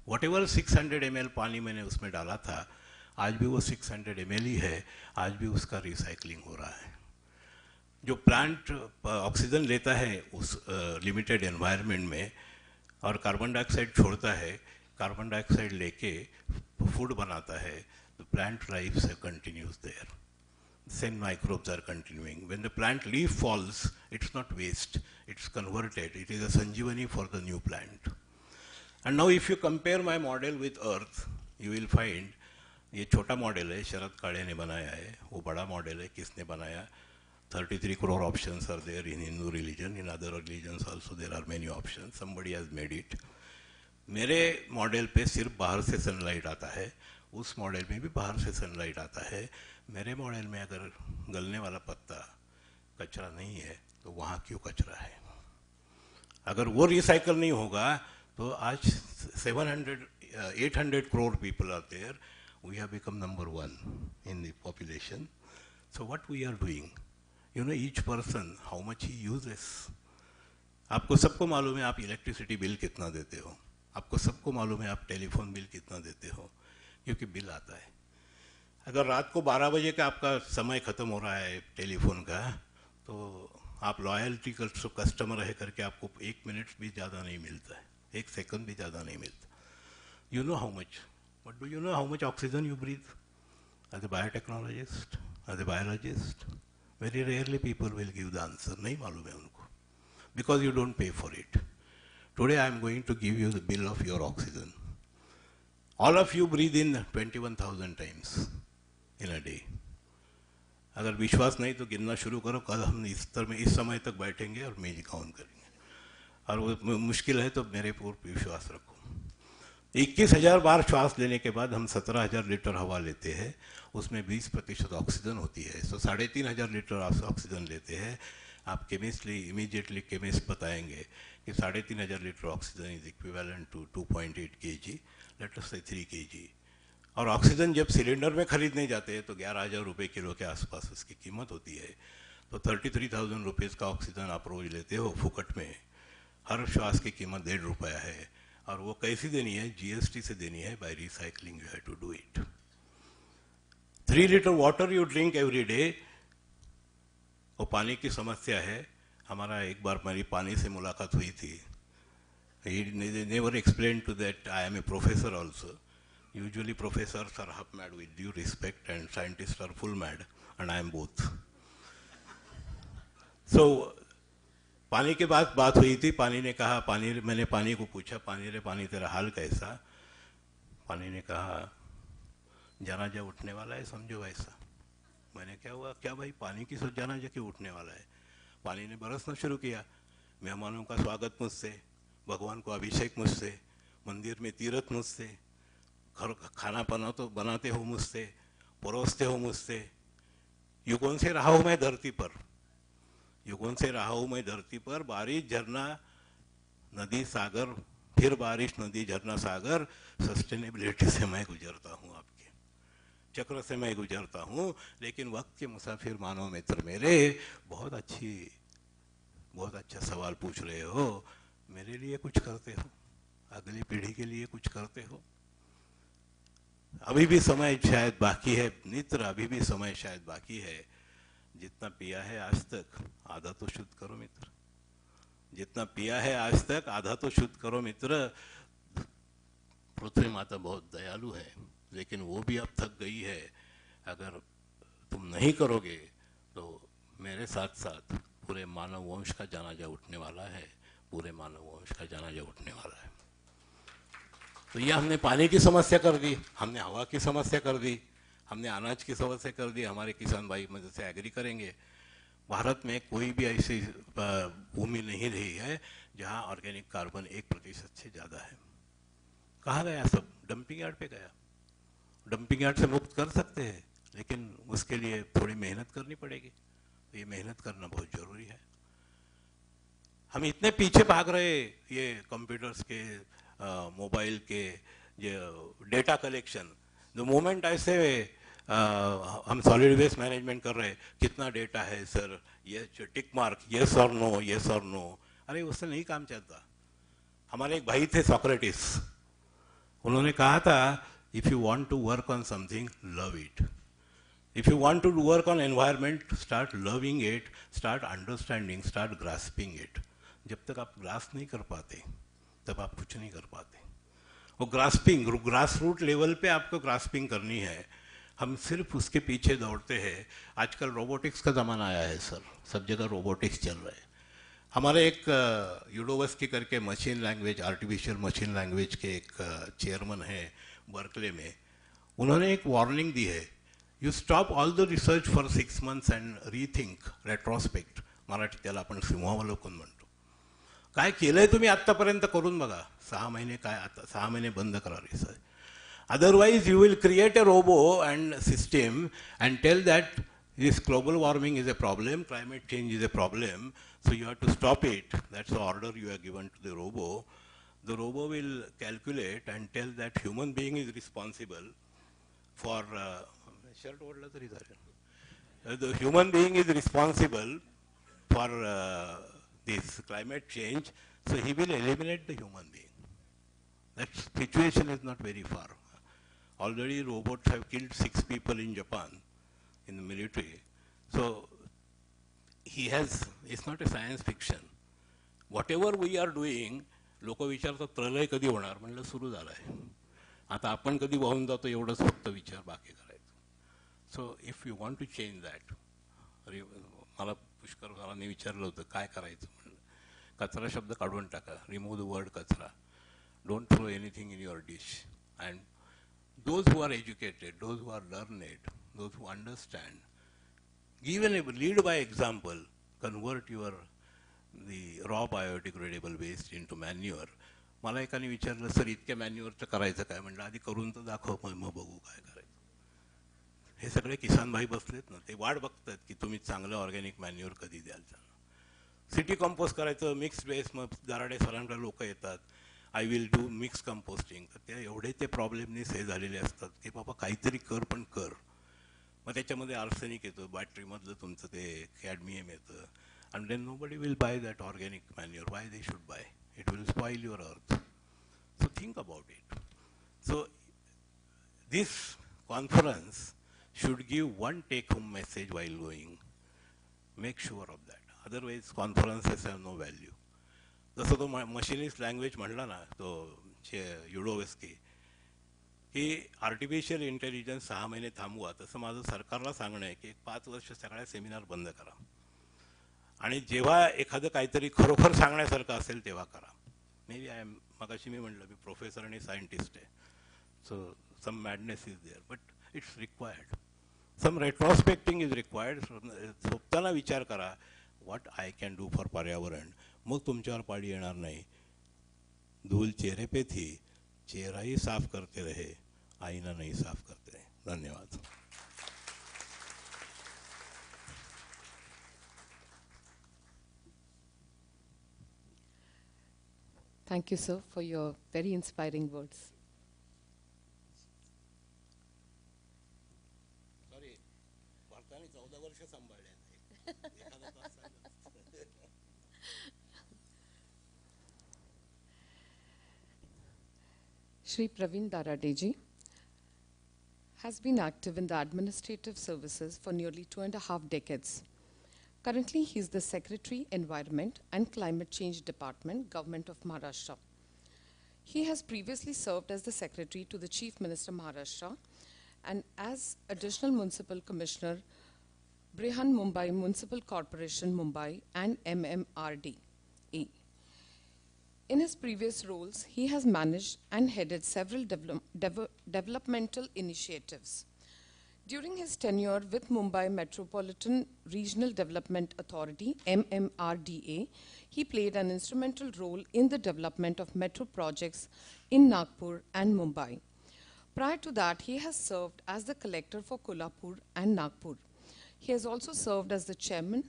Whatever 600 ml पानी मैंने उसमें डाला था, आज भी वो 600 ml ही है. आज भी उसका रिसाइकलिंग हो रहा है. जो प्लांट ऑक्सीजन लेता है उस लिमिटेड एनवायरनमेंट में और कार्बन डाइऑक्साइड छोड़ता है, कार्बन डाइऑक्साइड लेके फूड बनाता है, the plant life continues there. Same microbes are continuing. When the plant leaf falls, it's not waste, it's converted. It is a sanjivani for the new plant. And now if you compare my model with earth, you will find ये छोटा model है, शरद काळे ने बनाया है. वो बड़ा model है, किसने बनाया? 33 crore options are there in Hindu religion. In other religions also there are many options. Somebody has made it. मेरे मॉडल पे सिर्फ बाहर से सनलाइट आता है, उस मॉडल में भी बाहर से सनलाइट आता है. मेरे मॉडल में अगर गलने वाला पत्ता कचरा नहीं है तो वहाँ क्यों कचरा है? अगर वो रिसाइकल नहीं होगा तो आज 800 crore people are there. We have become number 1 in the population. So what we are doing? You know, each person how much he uses. आपको सबको मालूम है आप इलेक्ट्रिसिटी बिल कितना देते हो, आपको सबको मालूम है आप टेलीफोन बिल कितना देते हो, क्योंकि बिल आता है. अगर रात को 12 बजे का आपका समय ख़त्म हो रहा है टेलीफोन का, तो आप लॉयल्टी कस्टमर रह करके आपको 1 मिनट भी ज़्यादा नहीं मिलता है, 1 सेकंड भी ज़्यादा नहीं मिलता. You know how much, but do you know how much oxygen you breathe? As a biotechnologist, as a biologist, very rarely people will give the answer. नहीं मालूम है उनको, because you don't pay for it. Today I am going to give you the bill of your oxygen. All of you breathe in 21,000 times in a day. अगर विश्वास नहीं तो गिनना शुरू करो. कल हम इस समय तक बैठेंगे और मैं काउंट करेंगे, और वो मुश्किल है तो मेरे ऊपर विश्वास रखो. 21,000 बार श्वास लेने के बाद हम 17,000 लीटर हवा लेते हैं, उसमें 20% ऑक्सीजन होती है. सो 3,500 लीटर ऑक्सीजन लेते हैं. आप इमीडिएटली केमिस्ट बताएंगे कि 3,500 litre oxygen is equivalent to 2.8 kg, let us say 3 kg. और ऑक्सीजन जब सिलेंडर में खरीदने जाते हैं तो 11,000 रुपये किलो के आसपास उसकी कीमत होती है. तो 33,000 रुपीज़ का ऑक्सीजन आप रोज लेते हो फुकट में. हर श्वास की कीमत 1.5 रुपया है, और वो कैसी देनी है? GST से देनी है. By recycling you have to do it. 3 litre water you drink every day. वो पानी की समस्या है. हमारा एक बार मेरी पानी से मुलाकात हुई थी. He never explained to that I am a professor also. Usually professors are half mad, with due respect, and scientists are full mad, and I am both. So पानी के बाद बात हुई थी. पानी ने कहा, मैंने पानी को पूछा, पानी तेरा हाल कैसा? पानी ने कहा जनाजा उठने वाला है, समझो वैसा. मैंने क्या हुआ? क्या भाई, पानी की जनाजा क्यों उठने वाला है? पानी ने बरसना शुरू किया. मेहमानों का स्वागत मुझसे, भगवान को अभिषेक मुझसे, मंदिर में तीर्थ मुझसे, घर खाना बनाते हो मुझसे, परोसते हो मुझसे. युगों से रहा हूँ मैं धरती पर, युगों से रहा हूँ मैं धरती पर. बारिश झरना नदी सागर, फिर बारिश नदी झरना सागर. सस्टेनेबिलिटी से मैं गुजरता हूँ, आपके चक्र से मैं गुजरता हूँ. लेकिन वक्त के मुसाफिर मानव मित्र मेरे, बहुत अच्छा सवाल पूछ रहे हो. मेरे लिए कुछ करते हो? अगली पीढ़ी के लिए कुछ करते हो? अभी भी समय शायद बाकी है मित्र, अभी भी समय शायद बाकी है. जितना पिया है आज तक, आधा तो शुद्ध करो मित्र. जितना पिया है आज तक, आधा तो शुद्ध करो मित्र. पृथ्वी माता बहुत दयालु है, लेकिन वो भी अब थक गई है. अगर तुम नहीं करोगे तो मेरे साथ साथ पूरे मानव वंश का जनाजा उठने वाला है, पूरे मानव वंश का जनाजा उठने वाला है. तो ये हमने पानी की समस्या कर दी, हमने हवा की समस्या कर दी, हमने अनाज की समस्या कर दी. हमारे किसान भाई मदद से एग्री करेंगे. भारत में कोई भी ऐसी भूमि नहीं रही है जहाँ ऑर्गेनिक कार्बन 1% से ज़्यादा है. कहाँ गया सब? डंपिंग यार्ड पे गया. डंपिंग यार्ड से मुक्त कर सकते हैं, लेकिन उसके लिए थोड़ी मेहनत करनी पड़ेगी. तो ये मेहनत करना बहुत ज़रूरी है. हम इतने पीछे भाग रहे ये कंप्यूटर्स के, मोबाइल के, जो डेटा कलेक्शन. द मोमेंट ऐसे हम सॉलिड वेस्ट मैनेजमेंट कर रहे, कितना डेटा है सर, ये टिक मार्क, येस और नो, येस और नो. अरे उससे नहीं काम चलता. हमारे एक भाई थे सोक्रेटिस, उन्होंने कहा था if you want to work on something, love it. If you want to work on environment, start loving it, start understanding, start grasping it. जब तक आप ग्रास्प नहीं कर पाते तब आप कुछ नहीं कर पाते. वो ग्रास्पिंग, ग्रास रूट लेवल पे आपको ग्रास्पिंग करनी है. हम सिर्फ उसके पीछे दौड़ते हैं. आजकल रोबोटिक्स का ज़माना आया है सर, सब जगह रोबोटिक्स चल रहा है. हमारे एक यूडोवस्की करके machine language, artificial machine language के एक चेयरमैन हैं बर्कले में. उन्होंने एक वार्निंग दी है, you stop all the research for 6 months and rethink retrospect, Marathi त्याला आपण सिंहावलोकन म्हणतो. काय केलंय तुम्ही आत्तापर्यंत करून बघा. 6 महिने काय, आता 6 महिने बंद करा research. Otherwise, you will create a robo and system and tell that this global warming is a problem, climate change is a problem, so you have to stop it. That's the order you are given to the robo. The robo will calculate and tell that human being is responsible for the human being is responsible for this climate change, so he will eliminate the human being. That situation is not very far. Already robots have killed 6 people in Japan in the military. So he has, it's not a science fiction. Whatever we are doing, लोक विचारतात प्रलय कधी होणार, म्हणलं सुरू झालाय. आता आपण कधी वाहून जातो एवढंच फक्त विचार बाकी करायचं. So if you want to change that, मला पुष्कर सरांनी विचारलं होतं काय करायचं म्हणलं, कचरा शब्द काढून टाका, remove the word kachra, don't throw anything in your dish. And those who are educated, those who are learned, those who understand, lead by example, convert the raw biodegradable waste into manure. मला एकाने विचारलं sir इतक्या मॅन्युअरचं करायचं काय, म्हणलं आधी करून तर दाखव मग बघू काय करायचं. हे सगळे किसान भाई बसलेत ना, ते वाट बघतात की तुम्ही चांगलं ऑर्गॅनिक मॅन्युअर कधी द्याल. सिटी कंपोस्ट करायचं, मिक्स वेस्ट, मग दराडे सरांकडे लोक येतात, I will do mix composting. तर ते एवढे ते प्रॉब्लेमनीच हे झालेले असतात की बाबा काहीतरी कर पण कर. मग त्याच्यामध्ये आर्सेनिक येतं, बॅटरीमधलं तुमचं ते कॅडमियम येतं, and then nobody will buy that organic manure. Why they should buy? It will spoil your earth. So think about it. So this conference should give one take-home message while going. Make sure of that. Otherwise, conferences have no value. जसं तो machinist language म्हणला ना तो युडोवेस्की, की artificial intelligence 6 महिने थांबवा, तसं माझं सरकारला सांगणं आहे की 5 वर्ष सगळ्या सेमिनार बंद करा, आणि जेव्हा एखादं काहीतरी खरोखर सांगण्यासारखं असेल तेव्हा करा. मे बी मगाशी मी म्हटलं मी प्रोफेसर आणि सायंटिस्ट आहे, so some madness is there, but it's required. Some retrospecting is required. स्वतःला विचार करा, what I can do for पर्यावरण. मग तुमच्यावर पाडी येणार नाही. धूल चेहरे पे थी, चेहरा ही साफ करते रहे, आईना नहीं साफ करते रहे. धन्यवाद. Thank you, sir, for your very inspiring words. Sorry, भारताने 14 वर्ष सांभाळले. Shri Praveen Daradeji has been active in the administrative services for nearly 2.5 decades. Currently, he is the Secretary, Environment and Climate Change Department, Government of Maharashtra. He has previously served as the Secretary to the Chief Minister Maharashtra and as Additional Municipal Commissioner, Brihan Mumbai Municipal Corporation, Mumbai and MMRDA. In his previous roles, he has managed and headed several developmental initiatives. During his tenure with Mumbai Metropolitan Regional Development Authority, MMRDA, he played an instrumental role in the development of metro projects in Nagpur and Mumbai. Prior to that, he has served as the collector for Kolhapur and Nagpur. He has also served as the chairman,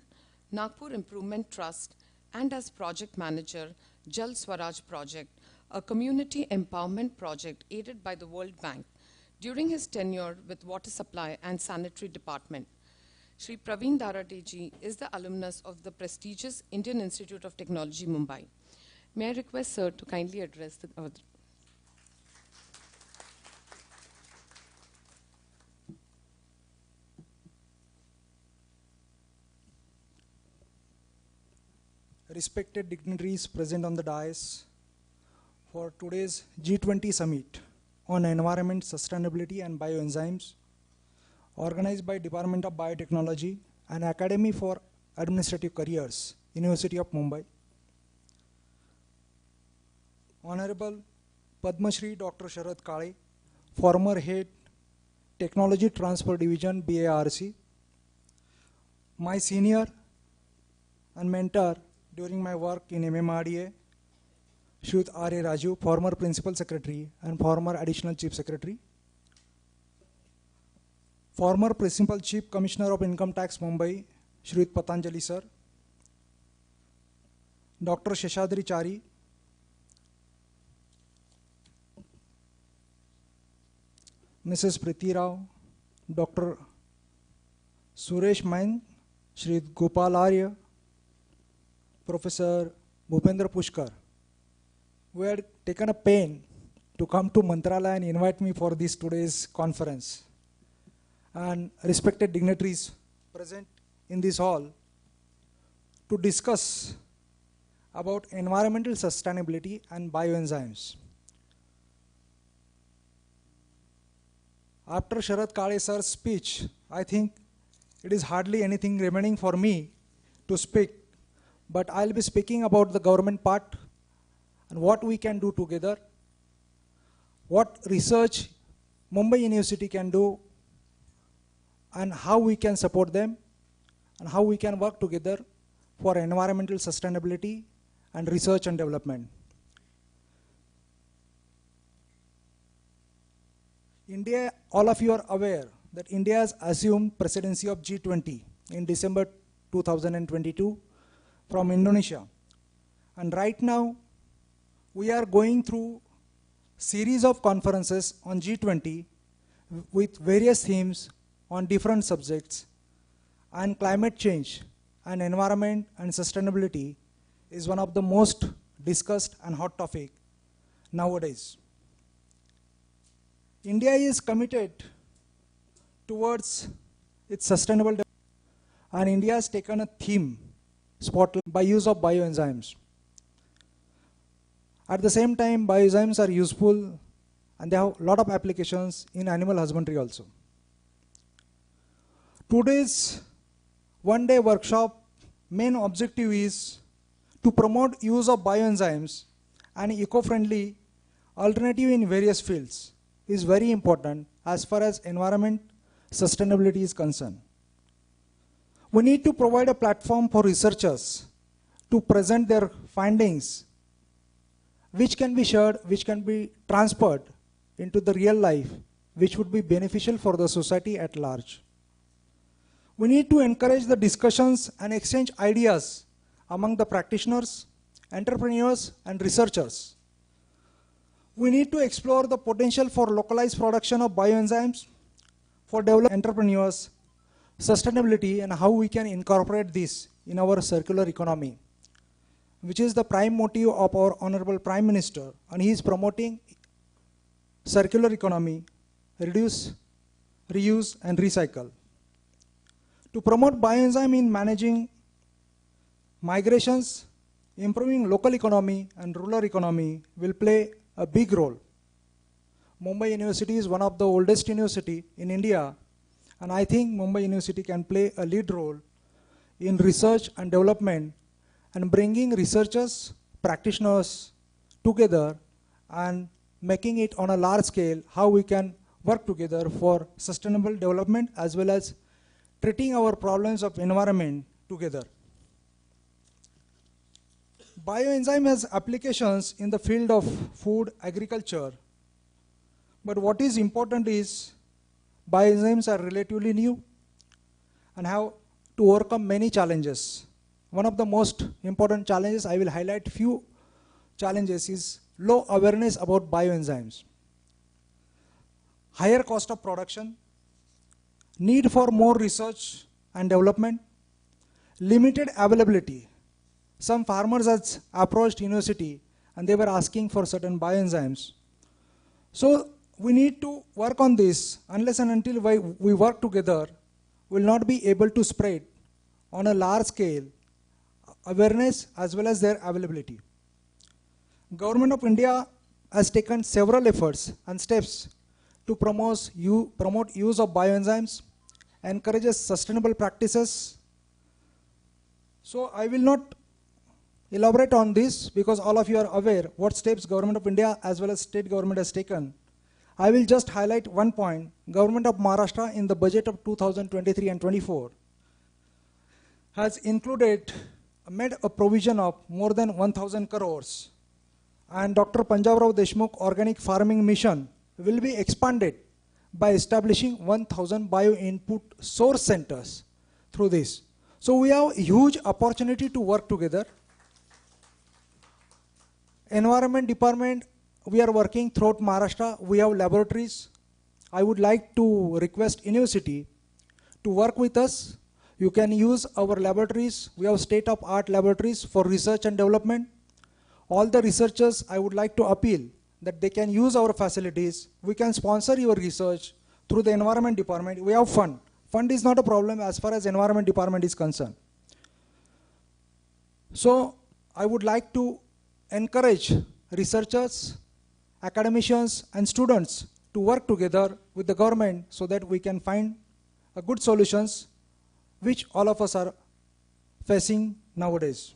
Nagpur Improvement Trust, and as project manager, Jal Swaraj Project, a community empowerment project aided by the World Bank during his tenure with Water Supply and Sanitary Department. Shri Praveen Daradeji is the alumnus of the prestigious Indian Institute of Technology, Mumbai. May I request sir to kindly address the respected dignitaries present on the dais for today's G20 Summit on Environment, Sustainability and Bioenzymes, organized by Department of Biotechnology and Academy for Administrative Careers, University of Mumbai. Honorable Padma Shri Dr. Sharad Kale, former head Technology Transfer Division, BARC. My senior and mentor during my work in MMRDA, Shrit R.A. Raju, former Principal Secretary and former Additional Chief Secretary. Former Principal Chief Commissioner of Income Tax, Mumbai, Shrit Patanjali Sir. Dr. Sheshadri Chari. Mrs. Priti Rao, Dr. Suresh Main, Shri Gopal Arya, Professor Bhupendra Pushkar, who had taken a pain to come to Mantralaya and invite me for this today's conference, and respected dignitaries present in this hall to discuss about environmental sustainability and bioenzymes. After Sharad Kale sir's speech, I think it is hardly anything remaining for me to speak, but I'll be speaking about the government part and what we can do together, what research Mumbai University can do, and how we can support them, and how we can work together for environmental sustainability and research and development. India, all of you are aware that India has assumed presidency of G20 in December 2022 from Indonesia. And right now, we are going through series of conferences on G20 with various themes on different subjects, and climate change and environment and sustainability is one of the most discussed and hot topic nowadays. India is committed towards its sustainable development, and India has taken a theme spotlight by use of bioenzymes. At the same time, bioenzymes are useful and they have a lot of applications in animal husbandry also. Today's one-day workshop main objective is to promote use of bioenzymes and eco-friendly alternative in various fields is very important as far as environment sustainability is concerned. We need to provide a platform for researchers to present their findings, which can be shared, which can be transferred into the real life, which would be beneficial for the society at large. We need to encourage the discussions and exchange ideas among the practitioners, entrepreneurs, and researchers. We need to explore the potential for localized production of bioenzymes for developing entrepreneurs, sustainability, and how we can incorporate this in our circular economy, which is the prime motive of our Honorable Prime Minister, and he is promoting circular economy, reduce, reuse, and recycle. To promote bioenzyme in managing migrations, improving local economy and rural economy will play a big role. Mumbai University is one of the oldest university in India, and I think Mumbai University can play a lead role in research and development and bringing researchers, practitioners together and making it on a large scale how we can work together for sustainable development as well as treating our problems of environment together. Bioenzyme has applications in the field of food, agriculture, but what is important is bioenzymes are relatively new and have to overcome many challenges. One of the most important challenges, I will highlight few challenges, is low awareness about bioenzymes, higher cost of production, need for more research and development, limited availability. Some farmers has approached university and they were asking for certain bioenzymes. So we need to work on this. Unless and until we work together, we will not be able to spread on a large scale awareness as well as their availability. Government of India has taken several efforts and steps to promote use of bioenzymes, encourages sustainable practices. So I will not elaborate on this because all of you are aware what steps Government of India as well as state government has taken. I will just highlight one point. Government of Maharashtra in the budget of 2023 and 24 has made a provision of more than 1,000 crores. And Dr. Panjabrao Deshmukh Organic Farming Mission will be expanded by establishing 1,000 bio-input source centers through this. So we have a huge opportunity to work together. Environment Department, we are working throughout Maharashtra. We have laboratories. I would like to request university to work with us. You can use our laboratories. We have state-of-art laboratories for research and development. All the researchers, I would like to appeal that they can use our facilities. We can sponsor your research through the Environment Department. We have fund. Fund is not a problem as far as Environment Department is concerned. So I would like to encourage researchers, academicians, and students to work together with the government so that we can find a good solutions which all of us are facing nowadays.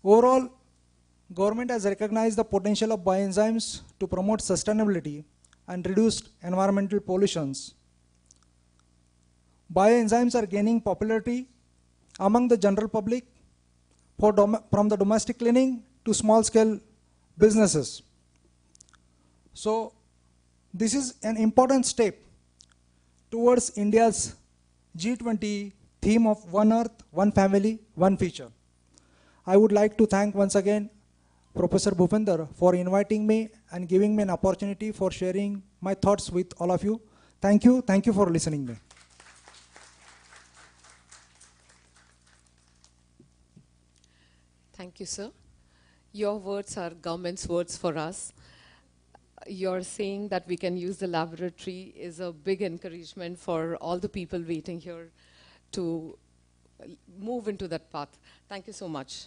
Overall, government has recognized the potential of bioenzymes to promote sustainability and reduce environmental pollutions. Bioenzymes are gaining popularity among the general public from the domestic cleaning to small-scale businesses. So this is an important step towards India's G20 theme of One Earth, One Family, One Future. I would like to thank once again Professor Bhupendra for inviting me and giving me an opportunity for sharing my thoughts with all of you. Thank you for listening me. Thank you, sir. Your words are government's words for us. Your saying that we can use the laboratory is a big encouragement for all the people waiting here to move into that path. Thank you so much.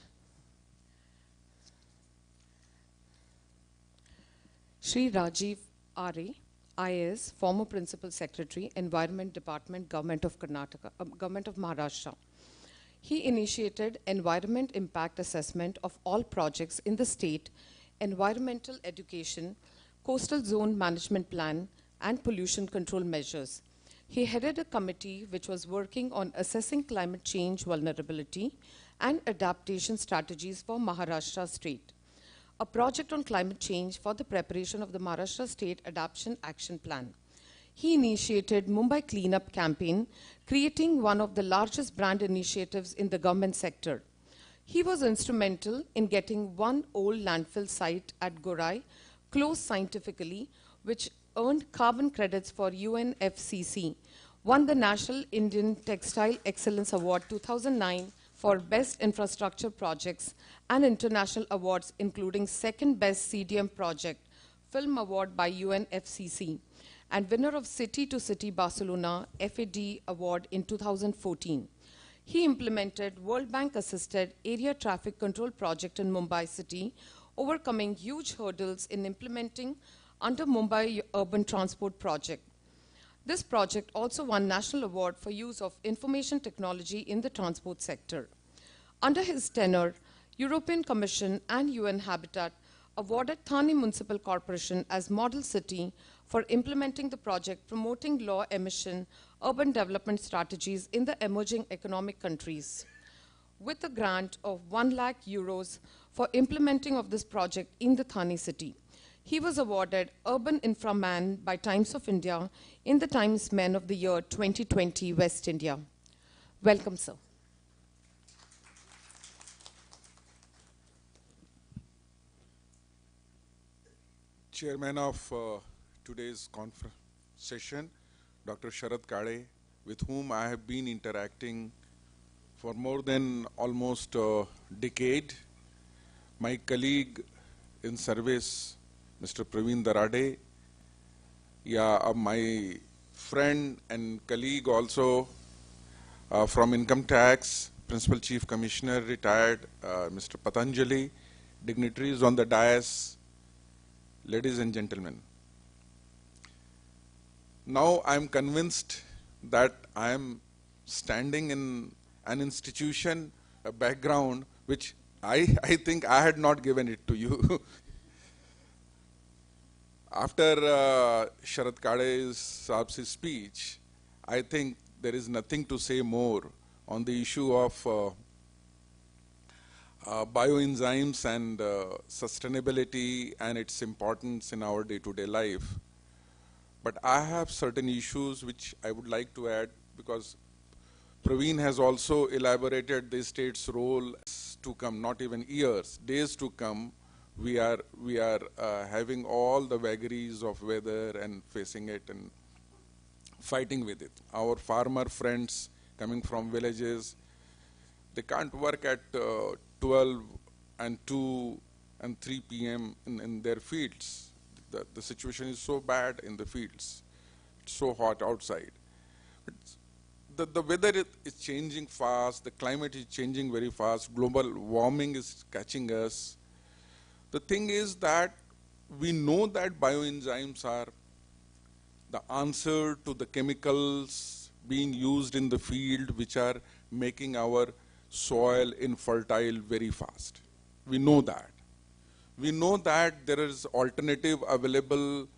Shri Rajiv R.A., IAS, former Principal Secretary, Environment Department, Government of Maharashtra. He initiated environment impact assessment of all projects in the state, environmental education, coastal zone management plan, and pollution control measures. He headed a committee which was working on assessing climate change vulnerability and adaptation strategies for Maharashtra state. A project on climate change for the preparation of the Maharashtra State Adaptation Action Plan. He initiated Mumbai Cleanup Campaign, creating one of the largest brand initiatives in the government sector. He was instrumental in getting one old landfill site at Gorai closed scientifically, which earned carbon credits for UNFCCC, won the National Indian Textile Excellence Award 2009 for Best Infrastructure Projects and international awards including second Best CDM Project, Film Award by UNFCCC, and winner of City to City Barcelona FAD Award in 2014. He implemented World Bank assisted area traffic control project in Mumbai city, overcoming huge hurdles in implementing under Mumbai Urban Transport Project. This project also won National Award for use of information technology in the transport sector. Under his tenure, European Commission and UN Habitat awarded Thane Municipal Corporation as model city for implementing the project promoting low emission urban development strategies in the emerging economic countries. With a grant of 1 lakh euros for implementing of this project in the Thane city. He was awarded Urban Inframan by Times of India in the Times Men of the Year 2020 West India. Welcome, sir. Chairman of today's conference session, Dr. Sharad Kale, with whom I have been interacting for more than almost a decade. My colleague in service, Mr. Praveen Darade, my friend and colleague also from Income Tax, Principal Chief Commissioner, retired Mr. Patanjali, dignitaries on the dais, ladies and gentlemen. Now I am convinced that I am standing in an institution, a background, which I think I had not given it to you. after Sharad Kade's speech, I think there is nothing to say more on the issue of bioenzymes and sustainability and its importance in our day-to-day life. But I have certain issues which I would like to add, because Praveen has also elaborated the state's role to come, not even years, days to come. We are having all the vagaries of weather and facing it and fighting with it. Our farmer friends coming from villages, they can't work at 12 and 2 and 3 p.m. in their fields. The situation is so bad in the fields. It's so hot outside. The weather is changing fast. The climate is changing very fast. Global warming is catching us. The thing is that we know that bioenzymes are the answer to the chemicals being used in the field, which are making our soil infertile very fast. We know that. We know that there is alternative available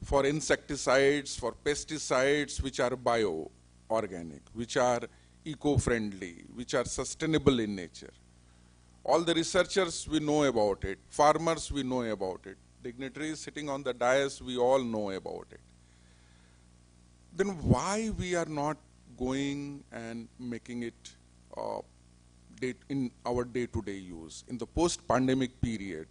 for insecticides, for pesticides, which are bio-organic, which are eco-friendly, which are sustainable in nature. All the researchers, we know about it. Farmers, we know about it. Dignitaries sitting on the dais, we all know about it. Then why we are not going and making it in our day-to-day use? In the post-pandemic period,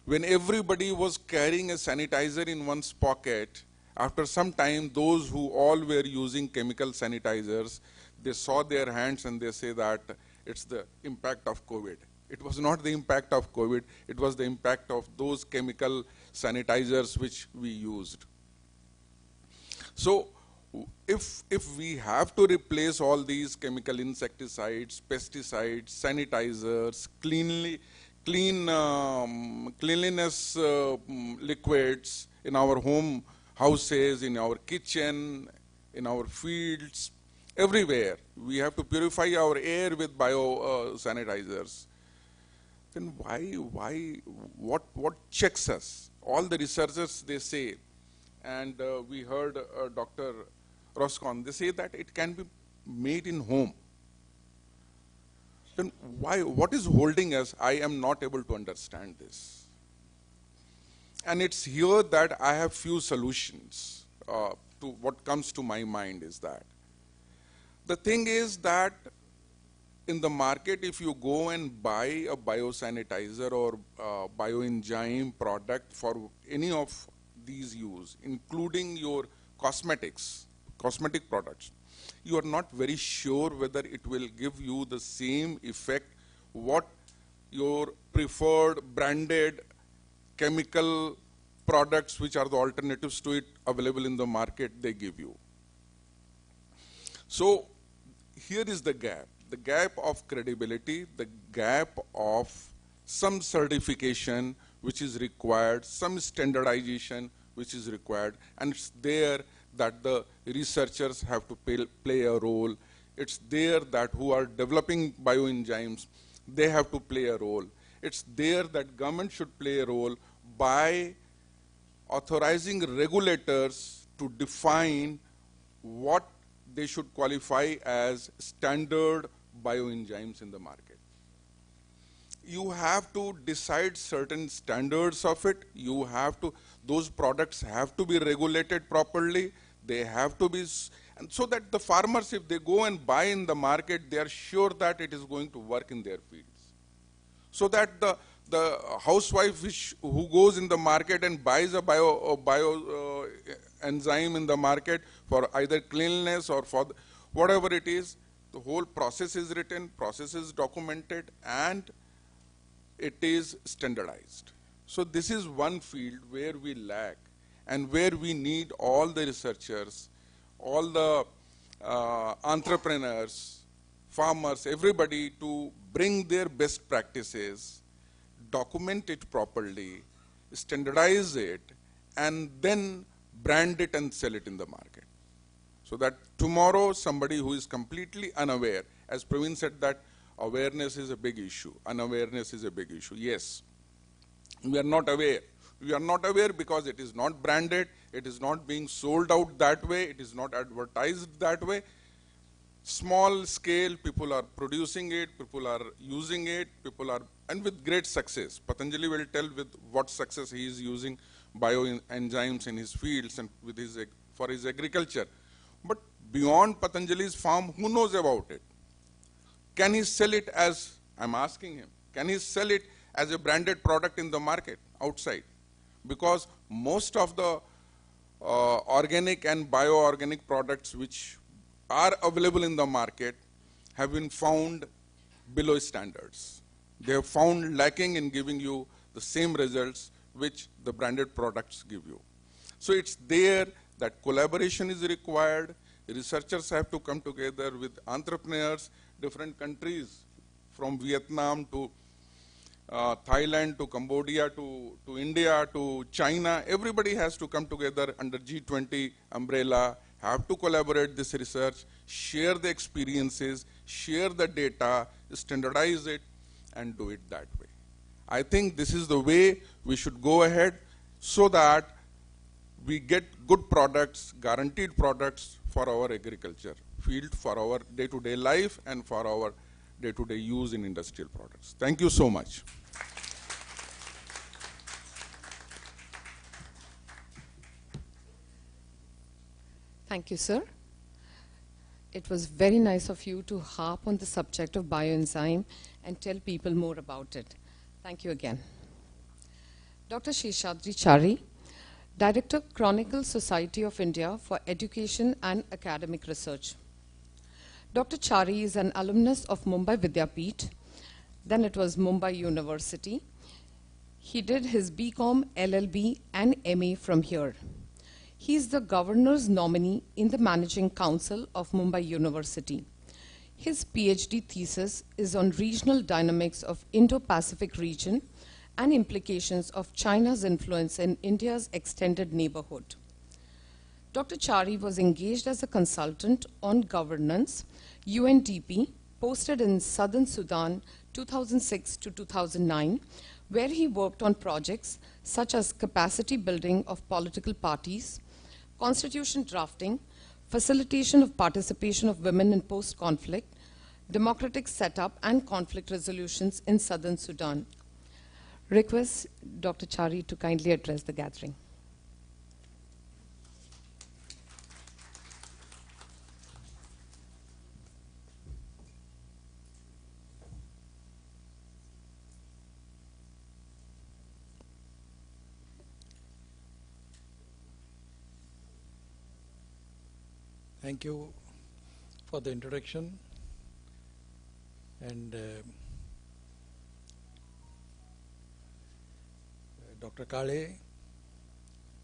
when everybody was carrying a sanitizer in one's pocket, after some time, those who all were using chemical sanitizers, they saw their hands and they say that it's the impact of COVID. It was not the impact of COVID, it was the impact of those chemical sanitizers which we used. So, if we have to replace all these chemical insecticides, pesticides, sanitizers, cleanliness liquids in our home houses, in our kitchen, in our fields, everywhere, we have to purify our air with bio sanitizers. Then what checks us? All the researchers, they say, and we heard Dr. Roscon, they say that it can be made in home. Then what is holding us? I am not able to understand this. And it's here that I have few solutions to what comes to my mind is that. The thing is that in the market, if you go and buy a biosanitizer or bioenzyme product for any of these use, including your cosmetic products, you are not very sure whether it will give you the same effect what your preferred branded chemical products, which are the alternatives to it available in the market, they give you. So here is the gap of credibility, the gap of some certification which is required, some standardization which is required, and it's there that the researchers have to play a role. It's there that who are developing bioenzymes, they have to play a role. It's there that government should play a role by authorizing regulators to define what they should qualify as standard bioenzymes in the market. You have to decide certain standards of it. You have to, those products have to be regulated properly. They have to be, and so that the farmers, if they go and buy in the market, they are sure that it is going to work in their fields. So that the housewife who goes in the market and buys a bioenzyme in the market for either cleanliness or for whatever it is, the whole process is written, process is documented, and it is standardized. So this is one field where we lack and where we need all the researchers, all the entrepreneurs, farmers, everybody to bring their best practices, document it properly, standardize it, and then brand it and sell it in the market. So that tomorrow somebody who is completely unaware, as Praveen said that awareness is a big issue, unawareness is a big issue. Yes, we are not aware We are not aware because it is not branded, it is not being sold out that way, it is not advertised that way. Small scale, people are producing it, people are using it, and with great success. Patanjali will tell with what success he is using bioenzymes in his fields and for his agriculture. But beyond Patanjali's farm, who knows about it? Can he sell it as, I'm asking him, can he sell it as a branded product in the market outside? Because most of the organic and bioorganic products which are available in the market have been found below standards. They have found lacking in giving you the same results which the branded products give you. So it's there that collaboration is required. Researchers have to come together with entrepreneurs, different countries, from Vietnam to Thailand to Cambodia to India to China. Everybody has to come together under G20 umbrella, have to collaborate this research, share the experiences, share the data, standardize it, and do it that way. I think this is the way we should go ahead so that we get good products, guaranteed products for our agriculture field, for our day-to-day life, and for our day-to-day use in industrial products. Thank you so much. Thank you, sir. It was very nice of you to harp on the subject of bioenzyme and tell people more about it. Thank you again. Dr. Sheshadri Chari, Director, Chronicle Society of India for Education and Academic Research. Dr. Chari is an alumnus of Mumbai Vidyapeeth, then it was Mumbai University. He did his BCom, LLB, and MA from here. He is the governor's nominee in the Managing Council of Mumbai University. His PhD thesis is on regional dynamics of Indo-Pacific region and implications of China's influence in India's extended neighborhood. Dr. Chari was engaged as a consultant on governance, UNDP, posted in Southern Sudan 2006 to 2009, where he worked on projects such as capacity building of political parties, constitution drafting, facilitation of participation of women in post-conflict, democratic setup and conflict resolutions in Southern Sudan. Request Dr. Chari to kindly address the gathering. Thank you for the introduction, and Dr. Kale,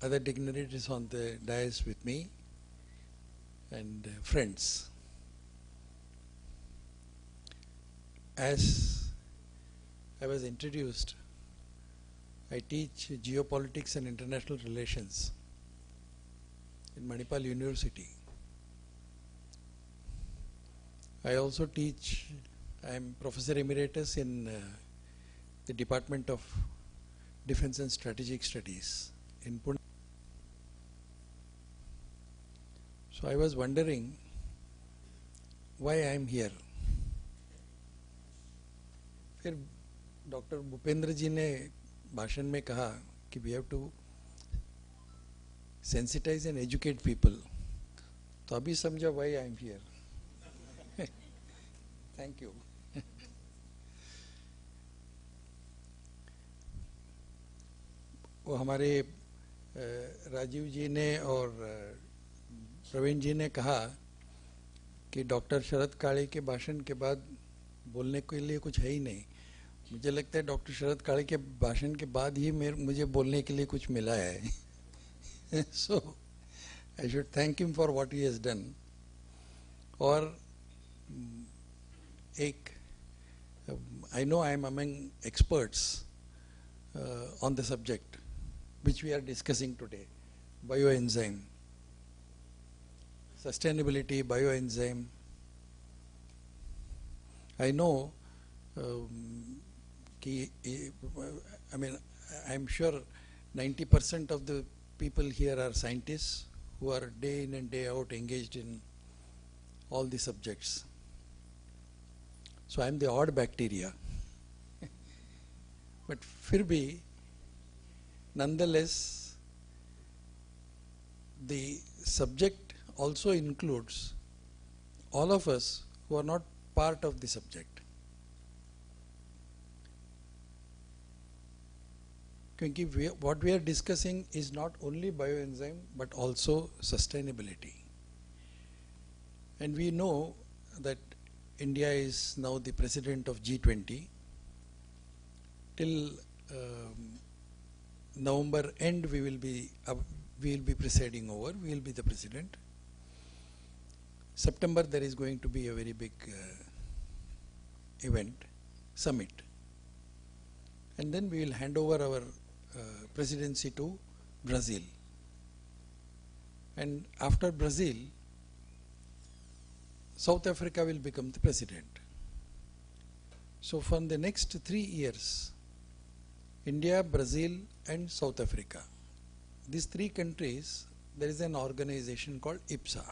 other dignitaries on the dais with me, and friends. As I was introduced, I teach geopolitics and international relations in Manipal University. I also teach, I am Professor Emeritus in the Department of Defense and Strategic Studies in Pune. So I was wondering why I am here. फिर doctor Bhupendra जी ने भाषण में कहा कि we have to sensitize and educate people. तो अभी समझा why I am here. Thank you. वो हमारे राजीव जी ने और प्रवीण जी ने कहा कि डॉक्टर शरद काळे के भाषण के बाद बोलने के लिए कुछ है ही नहीं. मुझे लगता है डॉक्टर शरद काळे के भाषण के बाद ही मुझे बोलने के लिए कुछ मिला है. So I should thank him for what he has done. और I know I am among experts on the subject which we are discussing today, bioenzyme, sustainability, bioenzyme. I know, I mean, I'm sure 90% of the people here are scientists who are day in and day out engaged in all the subjects. So I am the odd bacteria. But फिर भी, nonetheless, the subject also includes all of us who are not part of the subject. क्योंकि what we are discussing is not only bioenzyme but also sustainability. And we know that India is now the president of G20. Till November end we will be presiding over, we will be the president. September there is going to be a very big event, summit. And then we will hand over our presidency to Brazil. And after Brazil, South Africa will become the president. So for the next 3 years, India, Brazil and South Africa, these 3 countries, there is an organization called IBSA,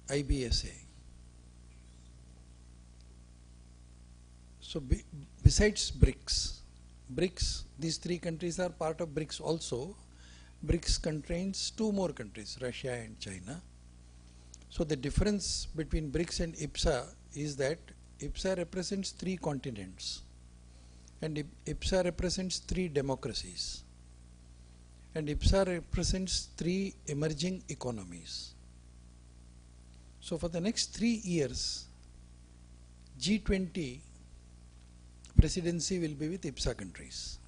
IBSA. So besides BRICS, these 3 countries are part of BRICS also. BRICS contains 2 more countries, Russia and China. So the difference between BRICS and IBSA is that IBSA represents 3 continents and IBSA represents 3 democracies and IBSA represents 3 emerging economies. So for the next 3 years, G20 presidency will be with IBSA countries.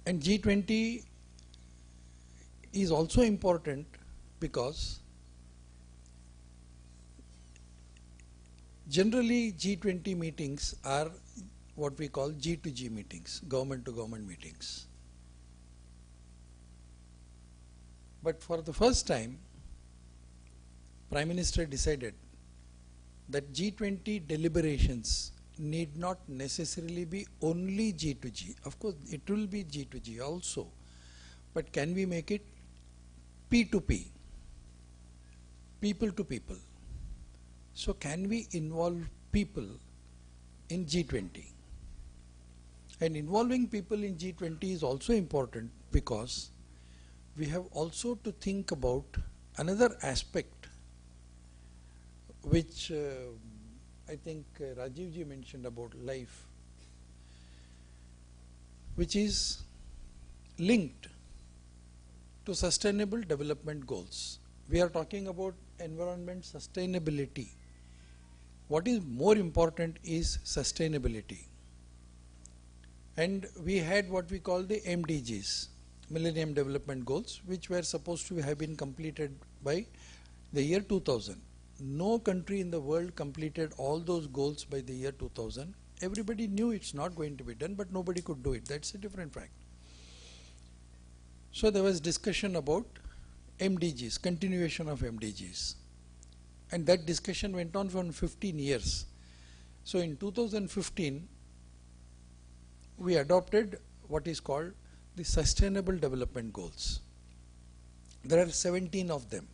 And G20 is also important because generally G20 meetings are what we call G2G meetings, government to government meetings. But for the first time, Prime Minister decided that G20 deliberations need not necessarily be only G2G. Of course, it will be G2G also. But can we make it P2P, people to people? So can we involve people in G20? And involving people in G20 is also important because we have also to think about another aspect which I think Rajiv ji mentioned about life, which is linked to sustainable development goals. We are talking about environment sustainability. What is more important is sustainability. And we had what we call the MDGs, Millennium Development Goals, which were supposed to have been completed by the year 2000. No country in the world completed all those goals by the year 2000. Everybody knew it's not going to be done, but nobody could do it. That's a different fact. So there was discussion about MDGs, continuation of MDGs. And that discussion went on for 15 years. So in 2015, we adopted what is called the Sustainable Development Goals. There are 17 of them.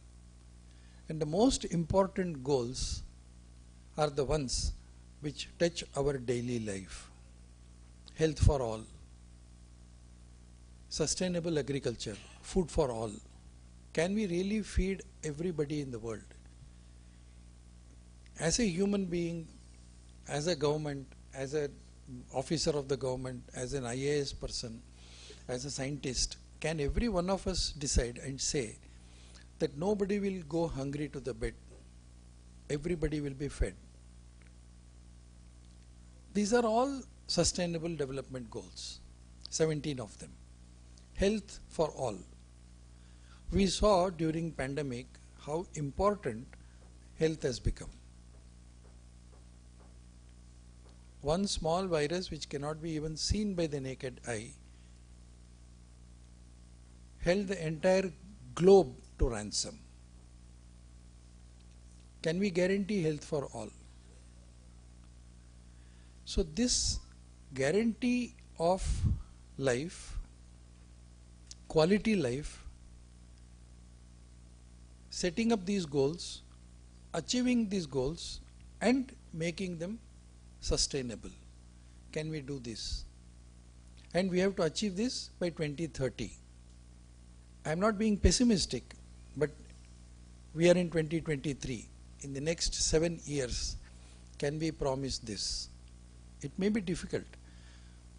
And the most important goals are the ones which touch our daily life. Health for all, sustainable agriculture, food for all. Can we really feed everybody in the world? As a human being, as a government, as an officer of the government, as an IAS person, as a scientist, can every one of us decide and say that nobody will go hungry to the bed, everybody will be fed? These are all sustainable development goals, 17 of them. Health for all. We saw during pandemic how important health has become. One small virus which cannot be even seen by the naked eye held the entire globe to ransom. Can we guarantee health for all? So this guarantee of life, quality life, setting up these goals, achieving these goals and making them sustainable. Can we do this? And we have to achieve this by 2030. I am not being pessimistic, but we are in 2023. In the next 7 years, can we promise this? It may be difficult,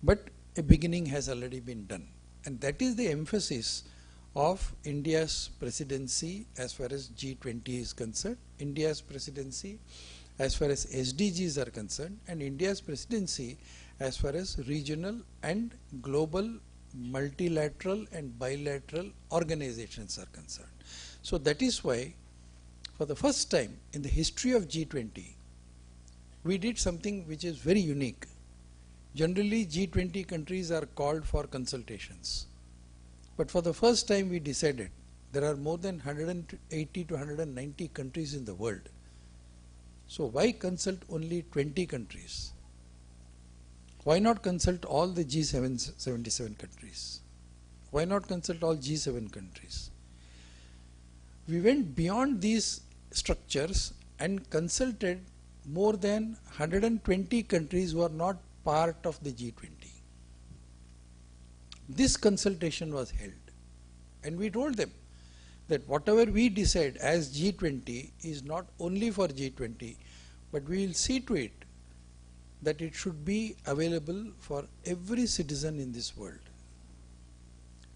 but a beginning has already been done. And that is the emphasis of India's presidency as far as G20 is concerned, India's presidency as far as SDGs are concerned, and India's presidency as far as regional and global multilateral and bilateral organizations are concerned. So that is why for the first time in the history of G20, we did something which is very unique. Generally G20 countries are called for consultations. But for the first time we decided there are more than 180 to 190 countries in the world. So why consult only 20 countries? Why not consult all the G77 countries? Why not consult all G7 countries? We went beyond these structures and consulted more than 120 countries who are not part of the G20. This consultation was held and we told them that whatever we decide as G20 is not only for G20, but we will see to it that it should be available for every citizen in this world.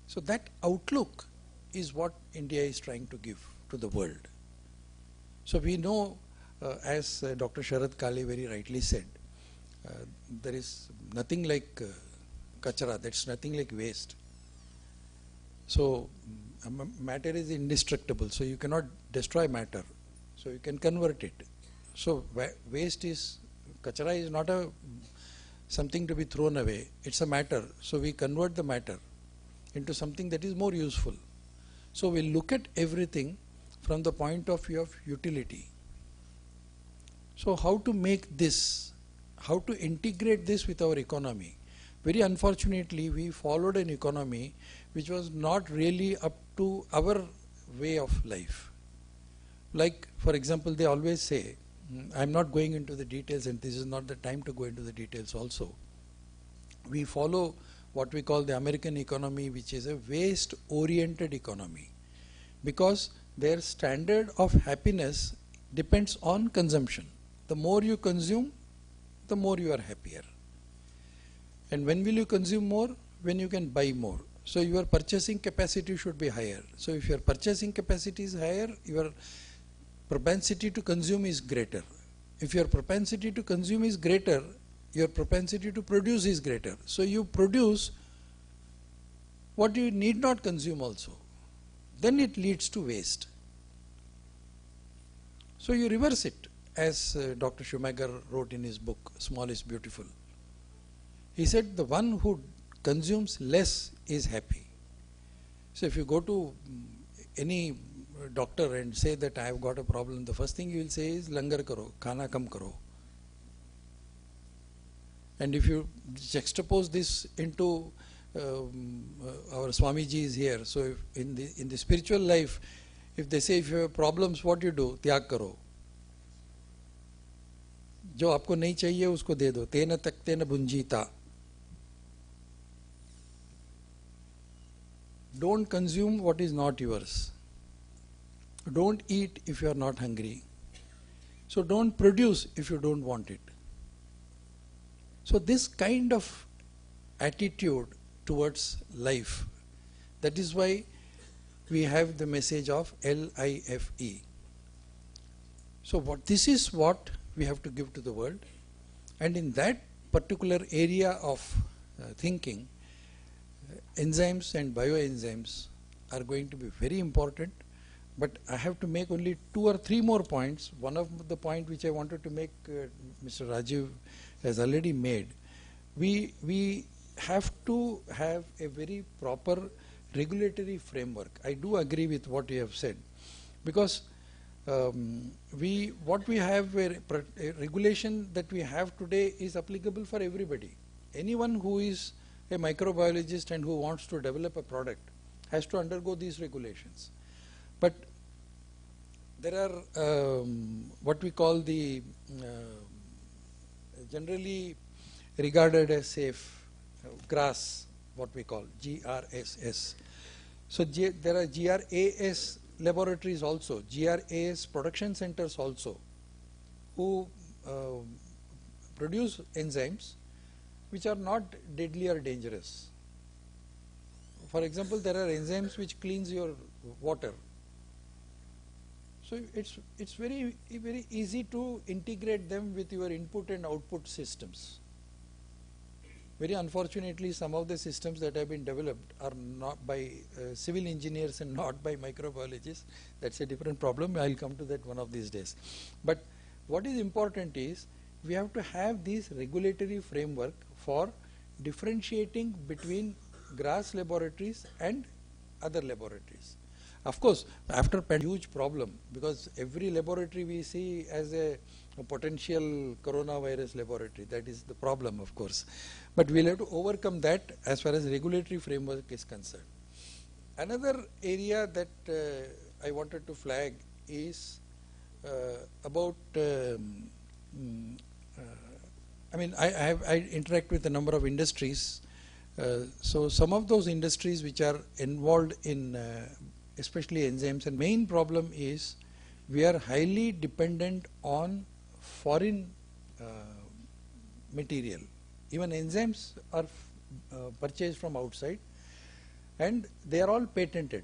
So that outlook is what India is trying to give to the world. So we know, as Dr. Sharad Kale very rightly said, there is nothing like kachara, that's nothing like waste. So matter is indestructible, so you cannot destroy matter, so you can convert it. So waste is, kachara is not something to be thrown away, it's a matter, so we convert the matter into something that is more useful. So we look at everything from the point of view of utility. So how to make this, how to integrate this with our economy? Very unfortunately, we followed an economy which was not really up to our way of life. Like, for example, they always say, I'm not going into the details and this is not the time to go into the details also. We follow what we call the American economy, which is a waste-oriented economy, because their standard of happiness depends on consumption. The more you consume, the more you are happier. And when will you consume more? When you can buy more. So your purchasing capacity should be higher. So if your purchasing capacity is higher, your propensity to consume is greater. If your propensity to consume is greater, your propensity to produce is greater. So you produce what you need not consume also. Then it leads to waste. So you reverse it, as Dr. Schumacher wrote in his book, Small is Beautiful. He said the one who consumes less is happy. So if you go to any doctor and say that I have got a problem, the first thing you will say is langar karo, khana kam karo. And if you juxtapose this into our Swamiji is here, so if in the spiritual life, if they say if you have problems, what you do? Tyag karo. जो आपको नहीं चाहिए उसको दे दो. तेन तक्तेन भुंजीता. Don't consume what is not yours. Don't eat if you are not hungry. So don't produce if you don't want it. So this kind of attitude towards life, that is why we have the message of LIFE. So this is what we have to give to the world, and in that particular area of thinking, enzymes and bioenzymes are going to be very important. But I have to make only 2 or 3 more points. One of the point which I wanted to make, Mr. Rajiv has already made. We have to have a very proper regulatory framework. I do agree with what you have said, because what we have, a regulation that we have today is applicable for everybody. anyone who is a microbiologist and who wants to develop a product has to undergo these regulations. But there are what we call the generally regarded as safe GRAS, what we call GRSS. So there are GRAS laboratories also, GRAS production centers also, who produce enzymes which are not deadly or dangerous. For example, there are enzymes which cleans your water. So it's very easy to integrate them with your input and output systems. Very unfortunately, some of the systems that have been developed are not by civil engineers and not by microbiologists. That's a different problem. I'll come to that one of these days. But what is important is we have to have this regulatory framework for differentiating between GRAS laboratories and other laboratories. Of course, after huge problem, because every laboratory we see as a potential coronavirus laboratory. That is the problem, of course. But we'll have to overcome that as far as regulatory framework is concerned. Another area that I wanted to flag is about I interact with a number of industries. So some of those industries which are involved in especially enzymes, and main problem is we are highly dependent on foreign material. Even enzymes are purchased from outside, and they are all patented.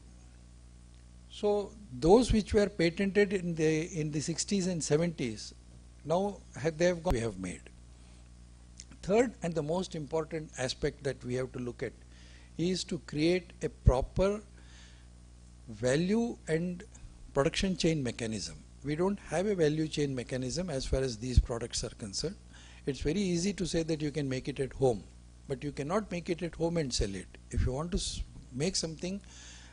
So those which were patented in the 60s and 70s, now they have gone, we have made. Third and the most important aspect that we have to look at is to create a proper value and production chain mechanism. We don't have a value chain mechanism as far as these products are concerned. It's very easy to say that you can make it at home, but you cannot make it at home and sell it. If you want to make something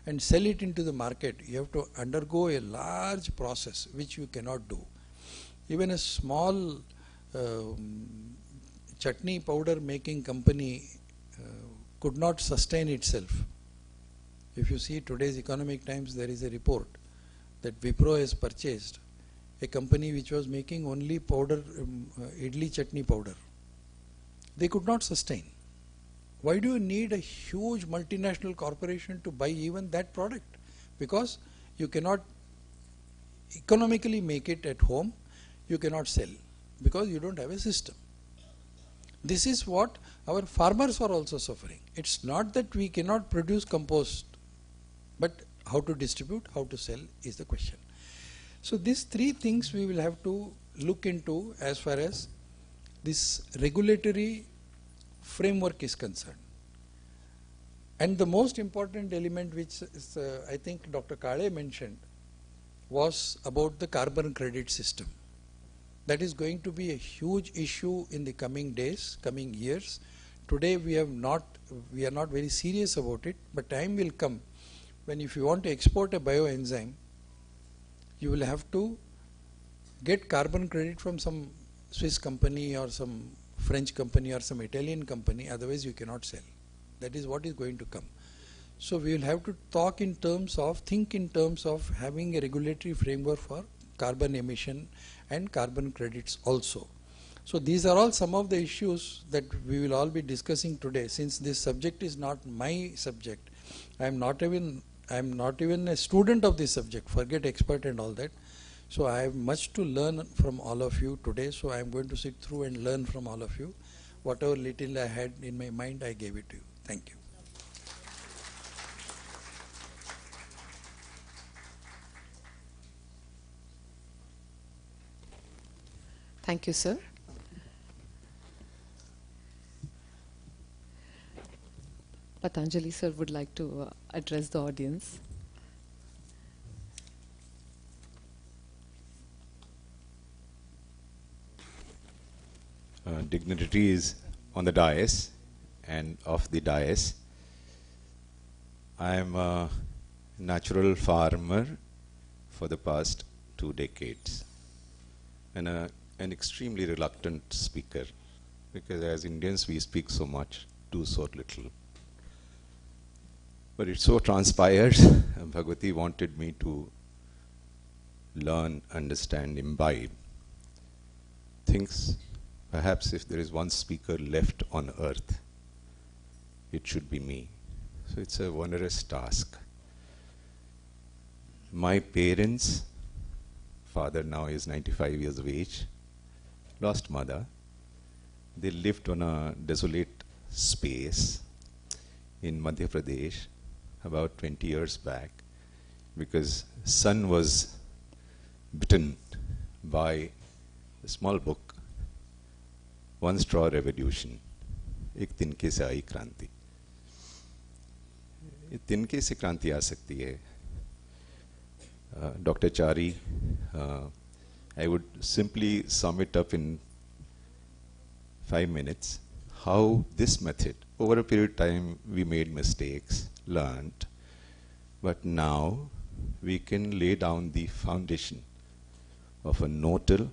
and sell it into the market, you have to undergo a large process which you cannot do. Even a small chutney powder making company could not sustain itself. If you see today's Economic Times, there is a report that Wipro has purchased a company which was making only powder, idli chutney powder. They could not sustain. Why do you need a huge multinational corporation to buy even that product? Because you cannot economically make it at home, you cannot sell, because you don't have a system. This is what our farmers are also suffering. It's not that we cannot produce compost, but how to distribute, how to sell is the question. So these three things we will have to look into as far as this regulatory framework is concerned. And the most important element which is, I think Dr. Kale mentioned was about the carbon credit system. That is going to be a huge issue in the coming days, coming years. Today we are not very serious about it, but time will come when if you want to export a bioenzyme, you will have to get carbon credit from some Swiss company or some French company or some Italian company, otherwise you cannot sell. That is what is going to come. So we will have to think in terms of having a regulatory framework for carbon emission and carbon credits also. So these are all some of the issues that we will all be discussing today. Since this subject is not my subject, I am not even a student of this subject, forget expert and all that. So I have much to learn from all of you today. So I am going to sit through and learn from all of you. Whatever little I had in my mind, I gave it to you. Thank you. Thank you, sir. Patanjali sir would like to address the audience. Dignitaries on the dais and off the dais. I am a natural farmer for the past 2 decades and an extremely reluctant speaker. because as Indians we speak so much, do so little. But it so transpired, Bhagwati wanted me to learn, understand, imbibe. Thinks perhaps if there is one speaker left on earth, it should be me. So it's a onerous task. My parents, father now is 95 years of age, lost mother. They lived on a desolate space in Madhya Pradesh about 20 years back because son was bitten by a small book, One Straw Revolution, एक तिनके से आई क्रांति. ये तिनके से क्रांति आ सकती है. Dr. Chari, I would simply sum it up in 5 minutes. How this method, over a period of time, we made mistakes, learned, but now we can lay down the foundation of a no-till,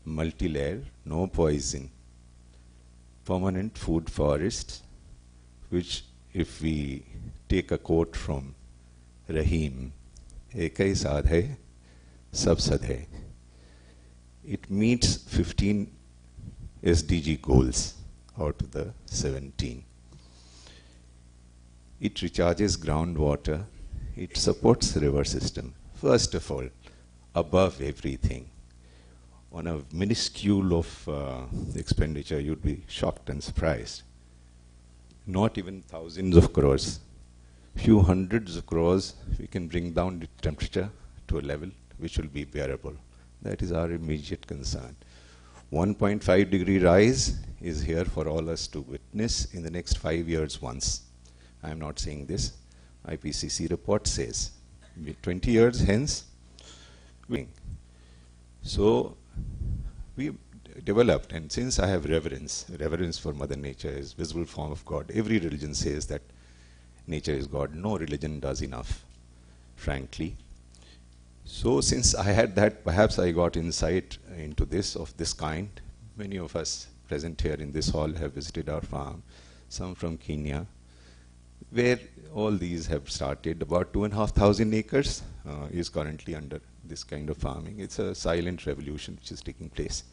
multi-layer, no poison, permanent food forest, which if we take a quote from Rahim, एक ही साध है, सब सद है. It meets 15 SDG goals out of the 17. It recharges groundwater. It supports river system. First of all, above everything, on a minuscule of expenditure, you'd be shocked and surprised. Not even thousands of crores. Few hundreds of crores, we can bring down the temperature to a level which will be bearable. That is our immediate concern. 1.5 degree rise is here for all us to witness in the next 5 years once. I am not saying this. IPCC report says 20 years hence. So we developed, and since I have reverence for Mother Nature is visible form of God. Every religion says that nature is God. No religion does enough, frankly. So since I had that, perhaps I got insight into this, of this kind. Many of us present here in this hall have visited our farm, some from Kenya, where all these have started. About 2,500 acres is currently under this kind of farming. It's a silent revolution which is taking place.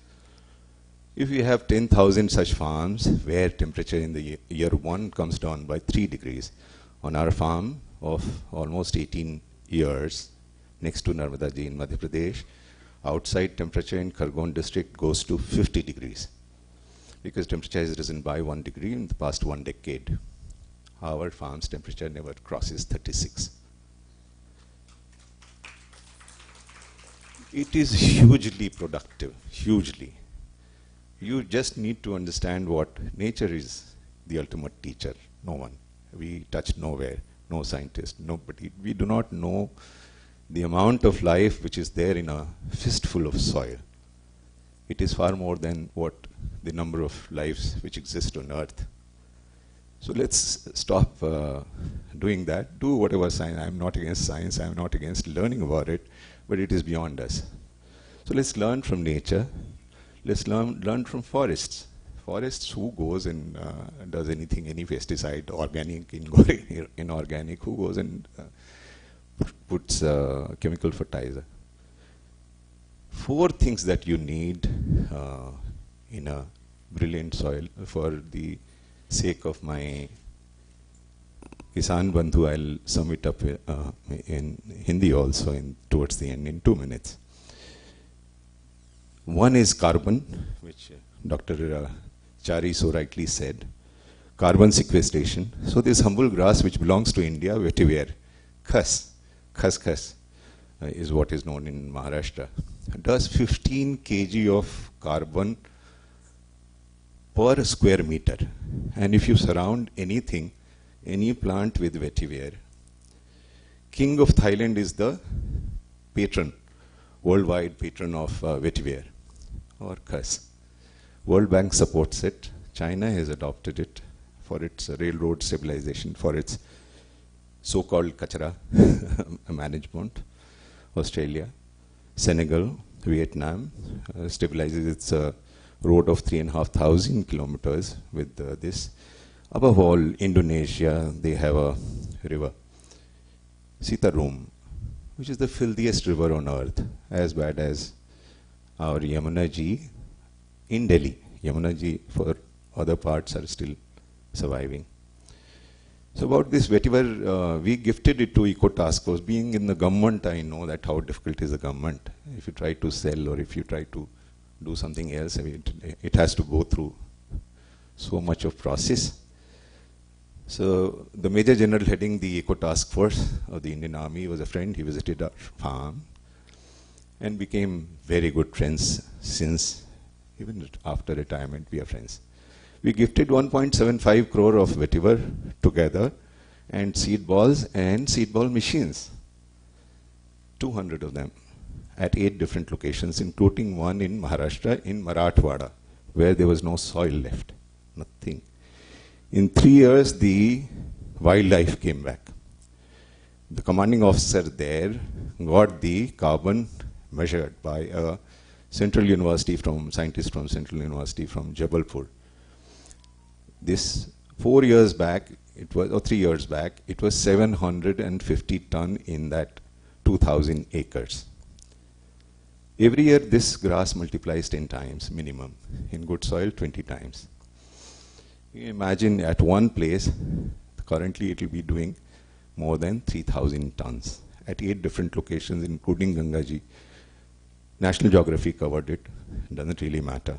If you have 10,000 such farms where temperature in the year 1 comes down by 3 degrees, on our farm of almost 18 years, next to Narmada Ji in Madhya Pradesh, outside temperature in Khargone district goes to 50 degrees because temperature has risen by 1 degree in the past 1 decade. Our farm's temperature never crosses 36. It is hugely productive, hugely. You just need to understand what nature is, the ultimate teacher. No one. We touch nowhere, no scientist, nobody. We do not know the amount of life which is there in a fistful of soil. It is far more than what the number of lives which exist on earth. So let's stop doing that. Do whatever science. I'm not against science. I'm not against learning about it, but it is beyond us. So let's learn from nature. Let's learn from forests. Forests, who goes and does anything, any pesticide, organic, inorganic, who goes and puts chemical fertilizer. 4 things that you need in a brilliant soil. For the sake of my Kisan Bandhu, I'll sum it up in Hindi also towards the end in 2 minutes. One is carbon, which Dr. Chari so rightly said, carbon sequestration. So this humble grass which belongs to India, vetiver, khas is what is known in Maharashtra, does 15 kg of carbon per square meter. And if you surround anything, any plant with vetiver, King of Thailand is the patron, worldwide patron of vetiver or khas. World Bank supports it. China has adopted it for its railroad stabilization, for its so-called kachara management. Australia, Senegal, Vietnam stabilizes its road of 3,500 kilometers with this. Above all, Indonesia, they have a river, Citarum, which is the filthiest river on earth, as bad as our Yamuna Ji in Delhi. Yamuna Ji for other parts are still surviving. So about this vetiver, we gifted it to Eco Task Force. Being in the government, I know that how difficult is the government. If you try to sell or if you try to do something else, I mean, it has to go through so much of process. So the Major General heading the Eco Task Force of the Indian Army was a friend. He visited our farm and became very good friends since, even after retirement, we are friends. We gifted 1.75 crore of vetiver together and seed balls and seed ball machines, 200 of them at 8 different locations, including one in Maharashtra, in Marathwada, where there was no soil left, nothing. In 3 years, the wildlife came back. The commanding officer there got the carbon measured by a Central University scientists from Central University from Jabalpur. This 4 years back, it was, or 3 years back, it was 750 ton in that 2,000 acres. Every year, this grass multiplies 10 times minimum. In good soil, 20 times. You imagine at one place, currently it will be doing more than 3,000 tons at 8 different locations, including Gangaji. National Geography covered it, doesn't really matter.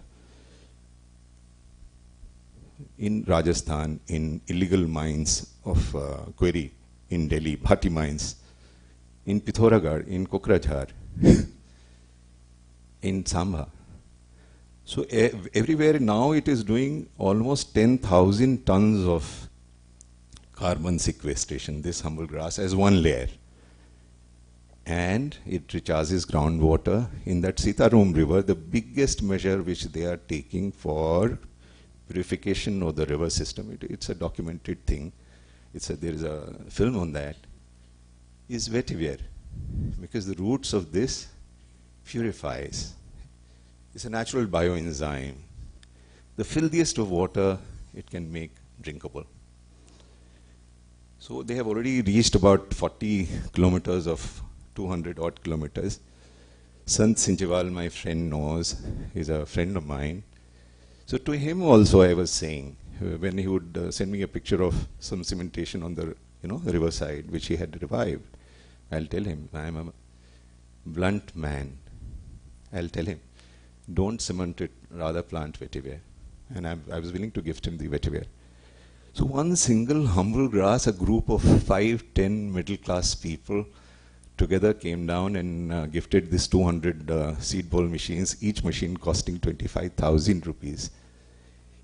In Rajasthan, in illegal mines of Query, in Delhi, Bhati mines, in Pithoragarh, in Kokrajhar, in Samba. So everywhere now it is doing almost 10,000 tons of carbon sequestration, this humble grass, as one layer. And it recharges groundwater in that Sitarum river, the biggest measure which they are taking for purification of the river system. It's a documented thing. There is a film on that. Is vetiver, because the roots of this purifies. It's a natural bioenzyme. The filthiest of water it can make drinkable. So they have already reached about 40 kilometers of 200 odd kilometers. Sant Sinjewal, my friend, knows, is a friend of mine. So to him also I was saying, when he would send me a picture of some cementation on the riverside, which he had revived, I'll tell him, I'm a blunt man. I'll tell him, don't cement it, rather plant vetiver. And I was willing to gift him the vetiver. So one single humble grass, a group of 5-10 middle class people together came down and gifted this 200 seed ball machines, each machine costing 25,000 rupees,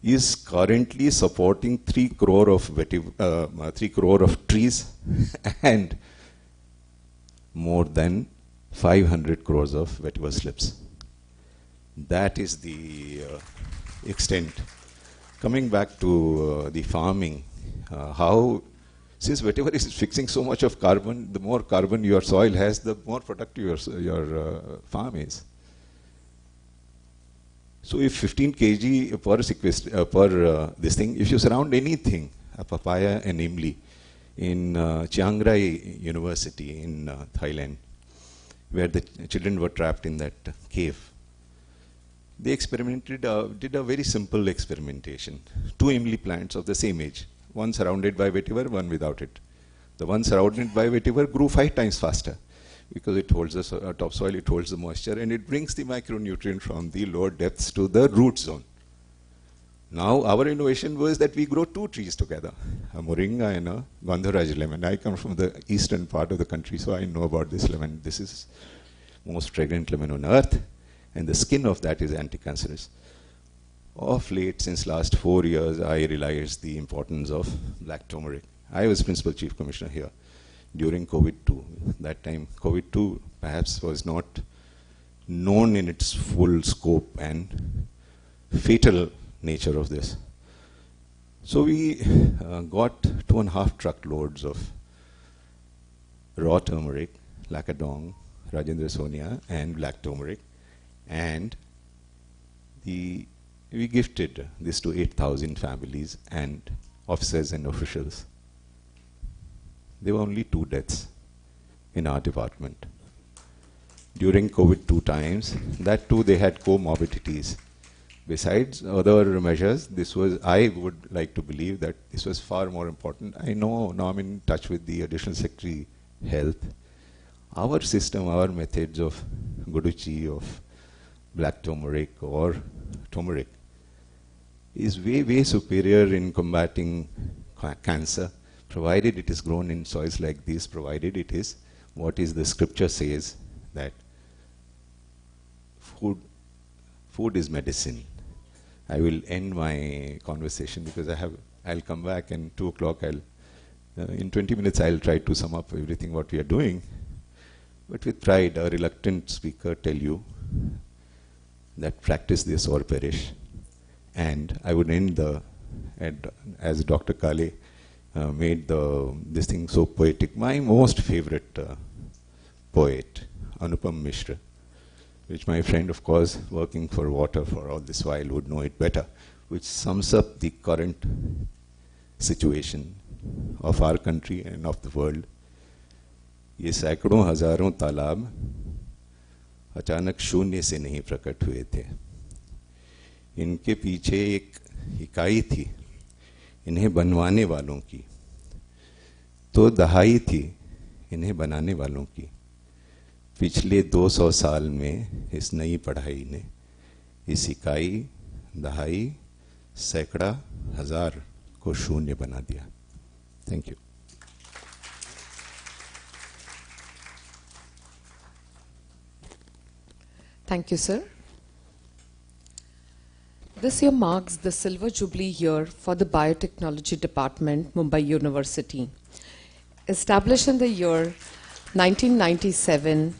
is currently supporting 3 crore of 3 crore of trees and more than 500 crores of vetiver slips. That is the extent. Coming back to the farming, since vetiver is fixing so much of carbon, the more carbon your soil has, the more productive your farm is. So if 15 kg per this thing, if you surround anything, a papaya and imli, in Chiang Rai University in Thailand, where the children were trapped in that cave, they experimented, did a very simple experimentation. 2 imli plants of the same age, one surrounded by vetiver, one without it. The one surrounded by vetiver grew 5 times faster because it holds the topsoil, it holds the moisture, and it brings the micronutrient from the lower depths to the root zone. Now our innovation was that we grow 2 trees together, a moringa and a Gandharaj lemon. I come from the eastern part of the country, so I know about this lemon. This is most fragrant lemon on earth, and the skin of that is anti-cancerous. Of late, since last 4 years, I realized the importance of black turmeric. I was Principal Chief Commissioner here during COVID-2. That time, COVID-2 perhaps was not known in its full scope and fatal nature of this. So we got 2.5 truckloads of raw turmeric, Lakadong, Rajendra Sonia, and black turmeric, and the We gifted this to 8,000 families and officers and officials. There were only 2 deaths in our department. During COVID 2 times, that too they had comorbidities. Besides other measures, this was, I would like to believe that this was far more important. I know now I'm in touch with the Additional Secretary Health. Our system, our methods of Guduchi, of black turmeric or turmeric is way, way superior in combating cancer, provided it is grown in soils like this, provided it is what is the scripture says, that food is medicine. I will end my conversation because I'll come back and 2 o'clock in 20 minutes I'll try to sum up everything what we are doing. But with pride, a reluctant speaker tell you that practice this or perish. And I would end as Dr. Kale made this thing so poetic. My most favorite poet, Anupam Mishra, which my friend, of course, working for water for all this while would know it better, which sums up the current situation of our country and of the world. ये सैकड़ों हजारों तालाब अचानक शून्य से नहीं प्रकट हुए थे. इनके पीछे एक इकाई थी इन्हें बनवाने वालों की, तो दहाई थी इन्हें बनाने वालों की. पिछले 200 साल में इस नई पढ़ाई ने इस इकाई, दहाई, सैकड़ा, हजार को शून्य बना दिया. Thank you. Thank you, sir. This year marks the Silver Jubilee year for the Biotechnology Department, Mumbai University. Established in the year 1997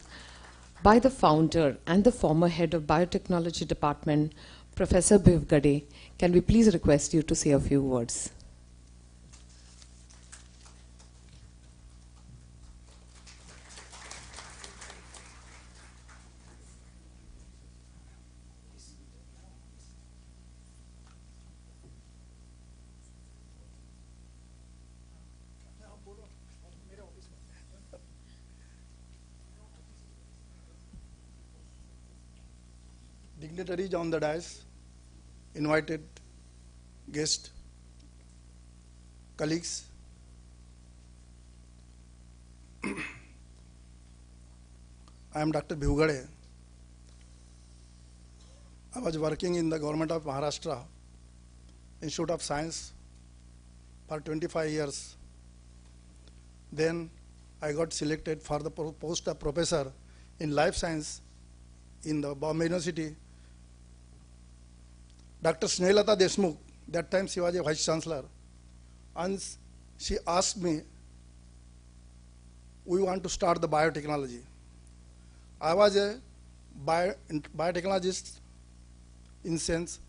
by the founder and the former head of Biotechnology Department, Professor Bhupendra, can we please request you to say a few words? Dignitaries on the dais, invited guests, colleagues. I am Dr. Bhupendra. I was working in the government of Maharashtra, Institute of Science, for 25 years. Then I got selected for the post of professor in life science in the Bombay University. Dr. Snehilata Deshmukh, that time she was a vice chancellor, and she asked me, we want to start the biotechnology. I was a biotechnologist in sense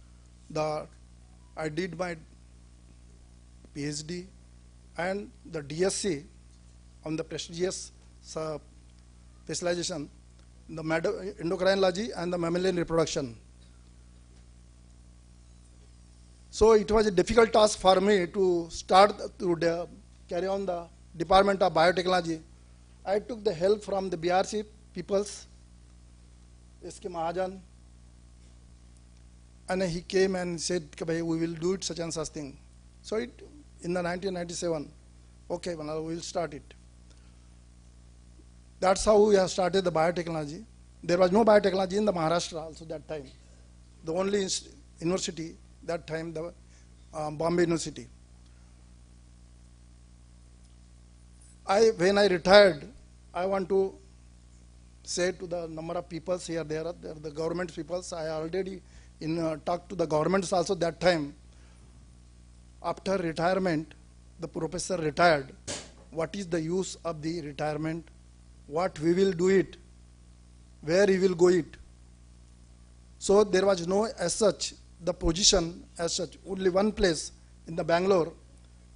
that I did my PhD and the DSc on the prestigious specialization in the endocrinology and the mammalian reproduction. So it was a difficult task for me to start to carry on the Department of Biotechnology. I took the help from the BRC peoples, S.K. Mahajan, and he came and said, we will do it such and such thing. So in the 1997, okay, well, we will start it. That's how we have started the biotechnology. There was no biotechnology in the Maharashtra also that time. The only university that time, the Bombay University. When I retired, I want to say to the number of people here, they are the government people. I already talked to the governments also that time. After retirement, the professor retired. What is the use of the retirement? What we will do it? Where we will go it? So there was no as such the position as such. Only one place in the Bangalore,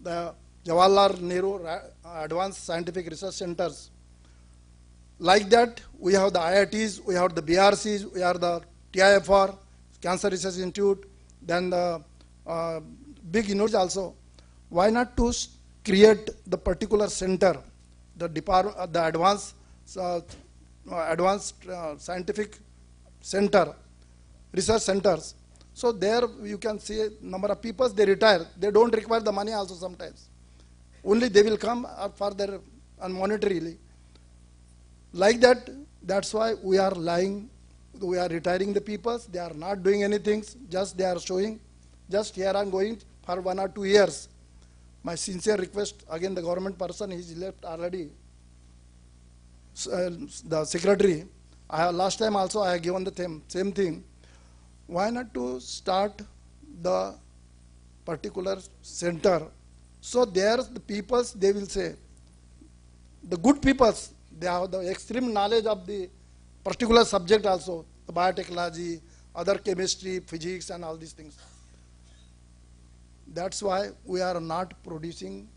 the Jawaharlal Nehru Advanced Scientific Research Centers. Like that, we have the IITs, we have the BRCs, we have the TIFR, Cancer Research Institute, then the big university also. Why not to create the particular center, the department, the advanced scientific center, research centers. So there you can see number of people, they retire. They don't require the money also sometimes. Only they will come for their monetarily. Like that, that's why we are retiring the peoples. They are not doing anything, just they are showing, just here I'm going for 1 or 2 years. My sincere request, again the government person, he's left already, the secretary. Last time also I have given the same thing. Why not to start the particular center? So there the peoples, they will say, the good peoples, they have the extreme knowledge of the particular subject also, the biotechnology, other chemistry, physics and all these things. That's why we are not producing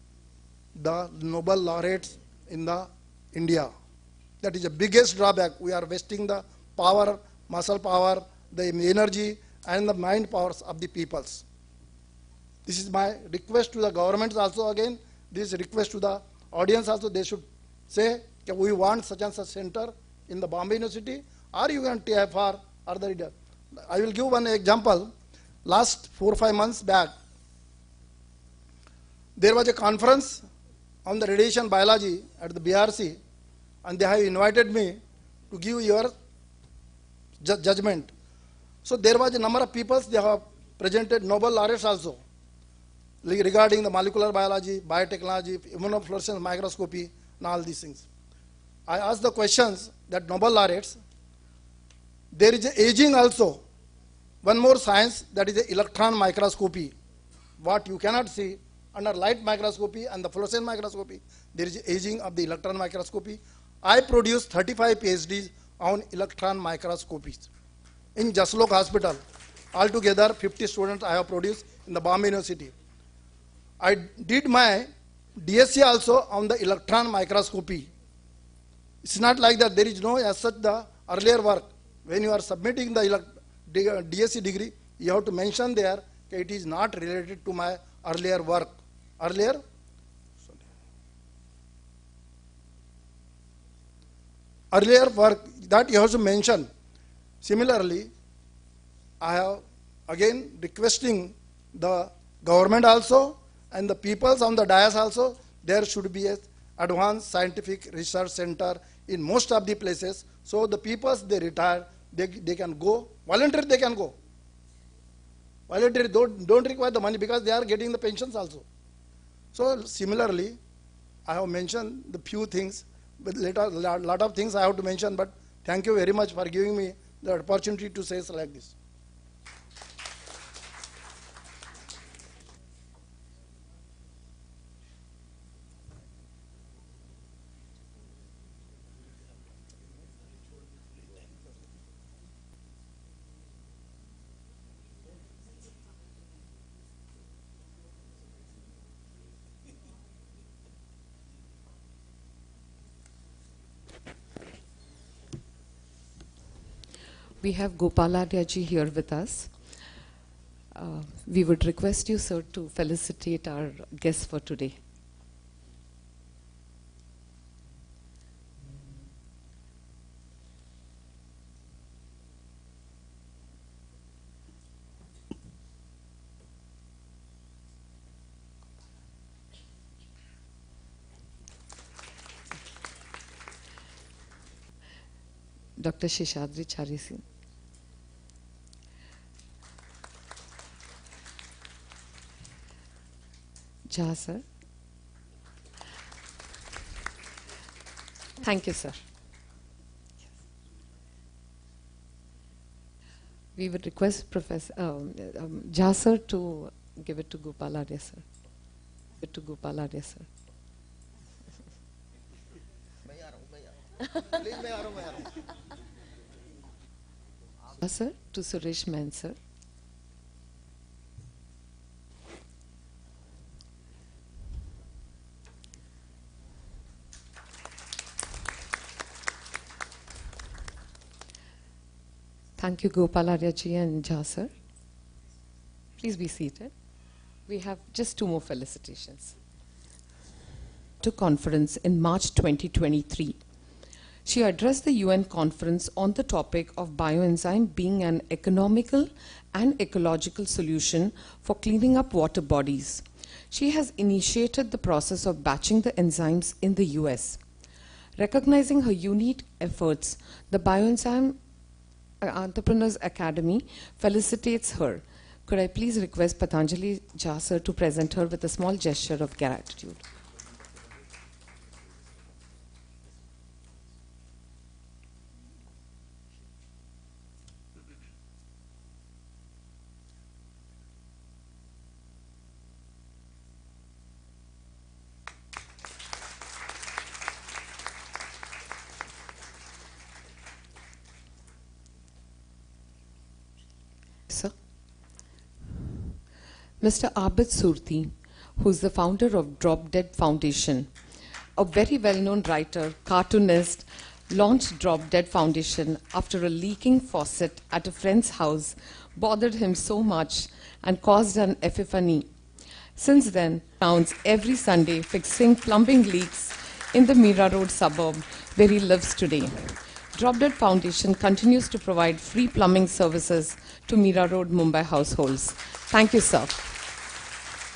the Nobel laureates in the India. That is the biggest drawback. We are wasting the power, muscle power, the energy and the mind powers of the peoples. This is my request to the governments also again. This request to the audience also, they should say that we want such and such center in the Bombay University, or you can TFR or the reader. I will give one example. Last 4 or 5 months back, there was a conference on the radiation biology at the BRC, and they have invited me to give your judgment. So there was a number of people, they have presented Nobel laureates also regarding the molecular biology, biotechnology, immunofluorescence microscopy, and all these things. I asked the questions that Nobel laureates, there is a aging also. One more science, that is the electron microscopy. What you cannot see under light microscopy and the fluorescence microscopy, there is aging of the electron microscopy. I produced 35 PhDs on electron microscopies in Jaslok Hospital. Altogether, 50 students I have produced in the Bombay University. I did my DSc also on the electron microscopy. It's not like that. There is no as such the earlier work. When you are submitting the DSc degree, you have to mention there that it is not related to my earlier work. Earlier work that you have to mention. Similarly, I have again requesting the government also and the peoples on the dais also, there should be a advanced scientific research center in most of the places. So the peoples, they retire, they can go, voluntarily they can go. Voluntarily don't require the money because they are getting the pensions also. So similarly, I have mentioned the few things, but later lot of things I have to mention, but thank you very much for giving me the opportunity to say like this. We have Gopalarya ji here with us. We would request you, sir, to felicitate our guests for today. Dr. Sheshadri Charisi. Ja, sir. Thank you, sir. We would request Professor Ja, sir, to give it to Gopalarya, sir. Give it to Gopalarya, sir. Ja, sir, to Suresh Main, sir. Thank you, Gopalarya ji and Ja, sir. Please be seated. We have just 2 more felicitations. To conference in March 2023. She addressed the UN conference on the topic of bioenzyme being an economical and ecological solution for cleaning up water bodies. She has initiated the process of batching the enzymes in the US. Recognizing her unique efforts, the Bioenzyme Entrepreneurs Academy felicitates her. Could I please request Patanjali Jha sir to present her with a small gesture of gratitude? Sir. Mr. Abid Surti, who is the founder of Drop Dead Foundation, a very well-known writer, cartoonist, launched Drop Dead Foundation after a leaking faucet at a friend's house bothered him so much and caused an epiphany. Since then, rounds every Sunday fixing plumbing leaks in the Mira Road suburb where he lives today. Drop Dead Foundation continues to provide free plumbing services to Mira Road, Mumbai households. Thank you, sir.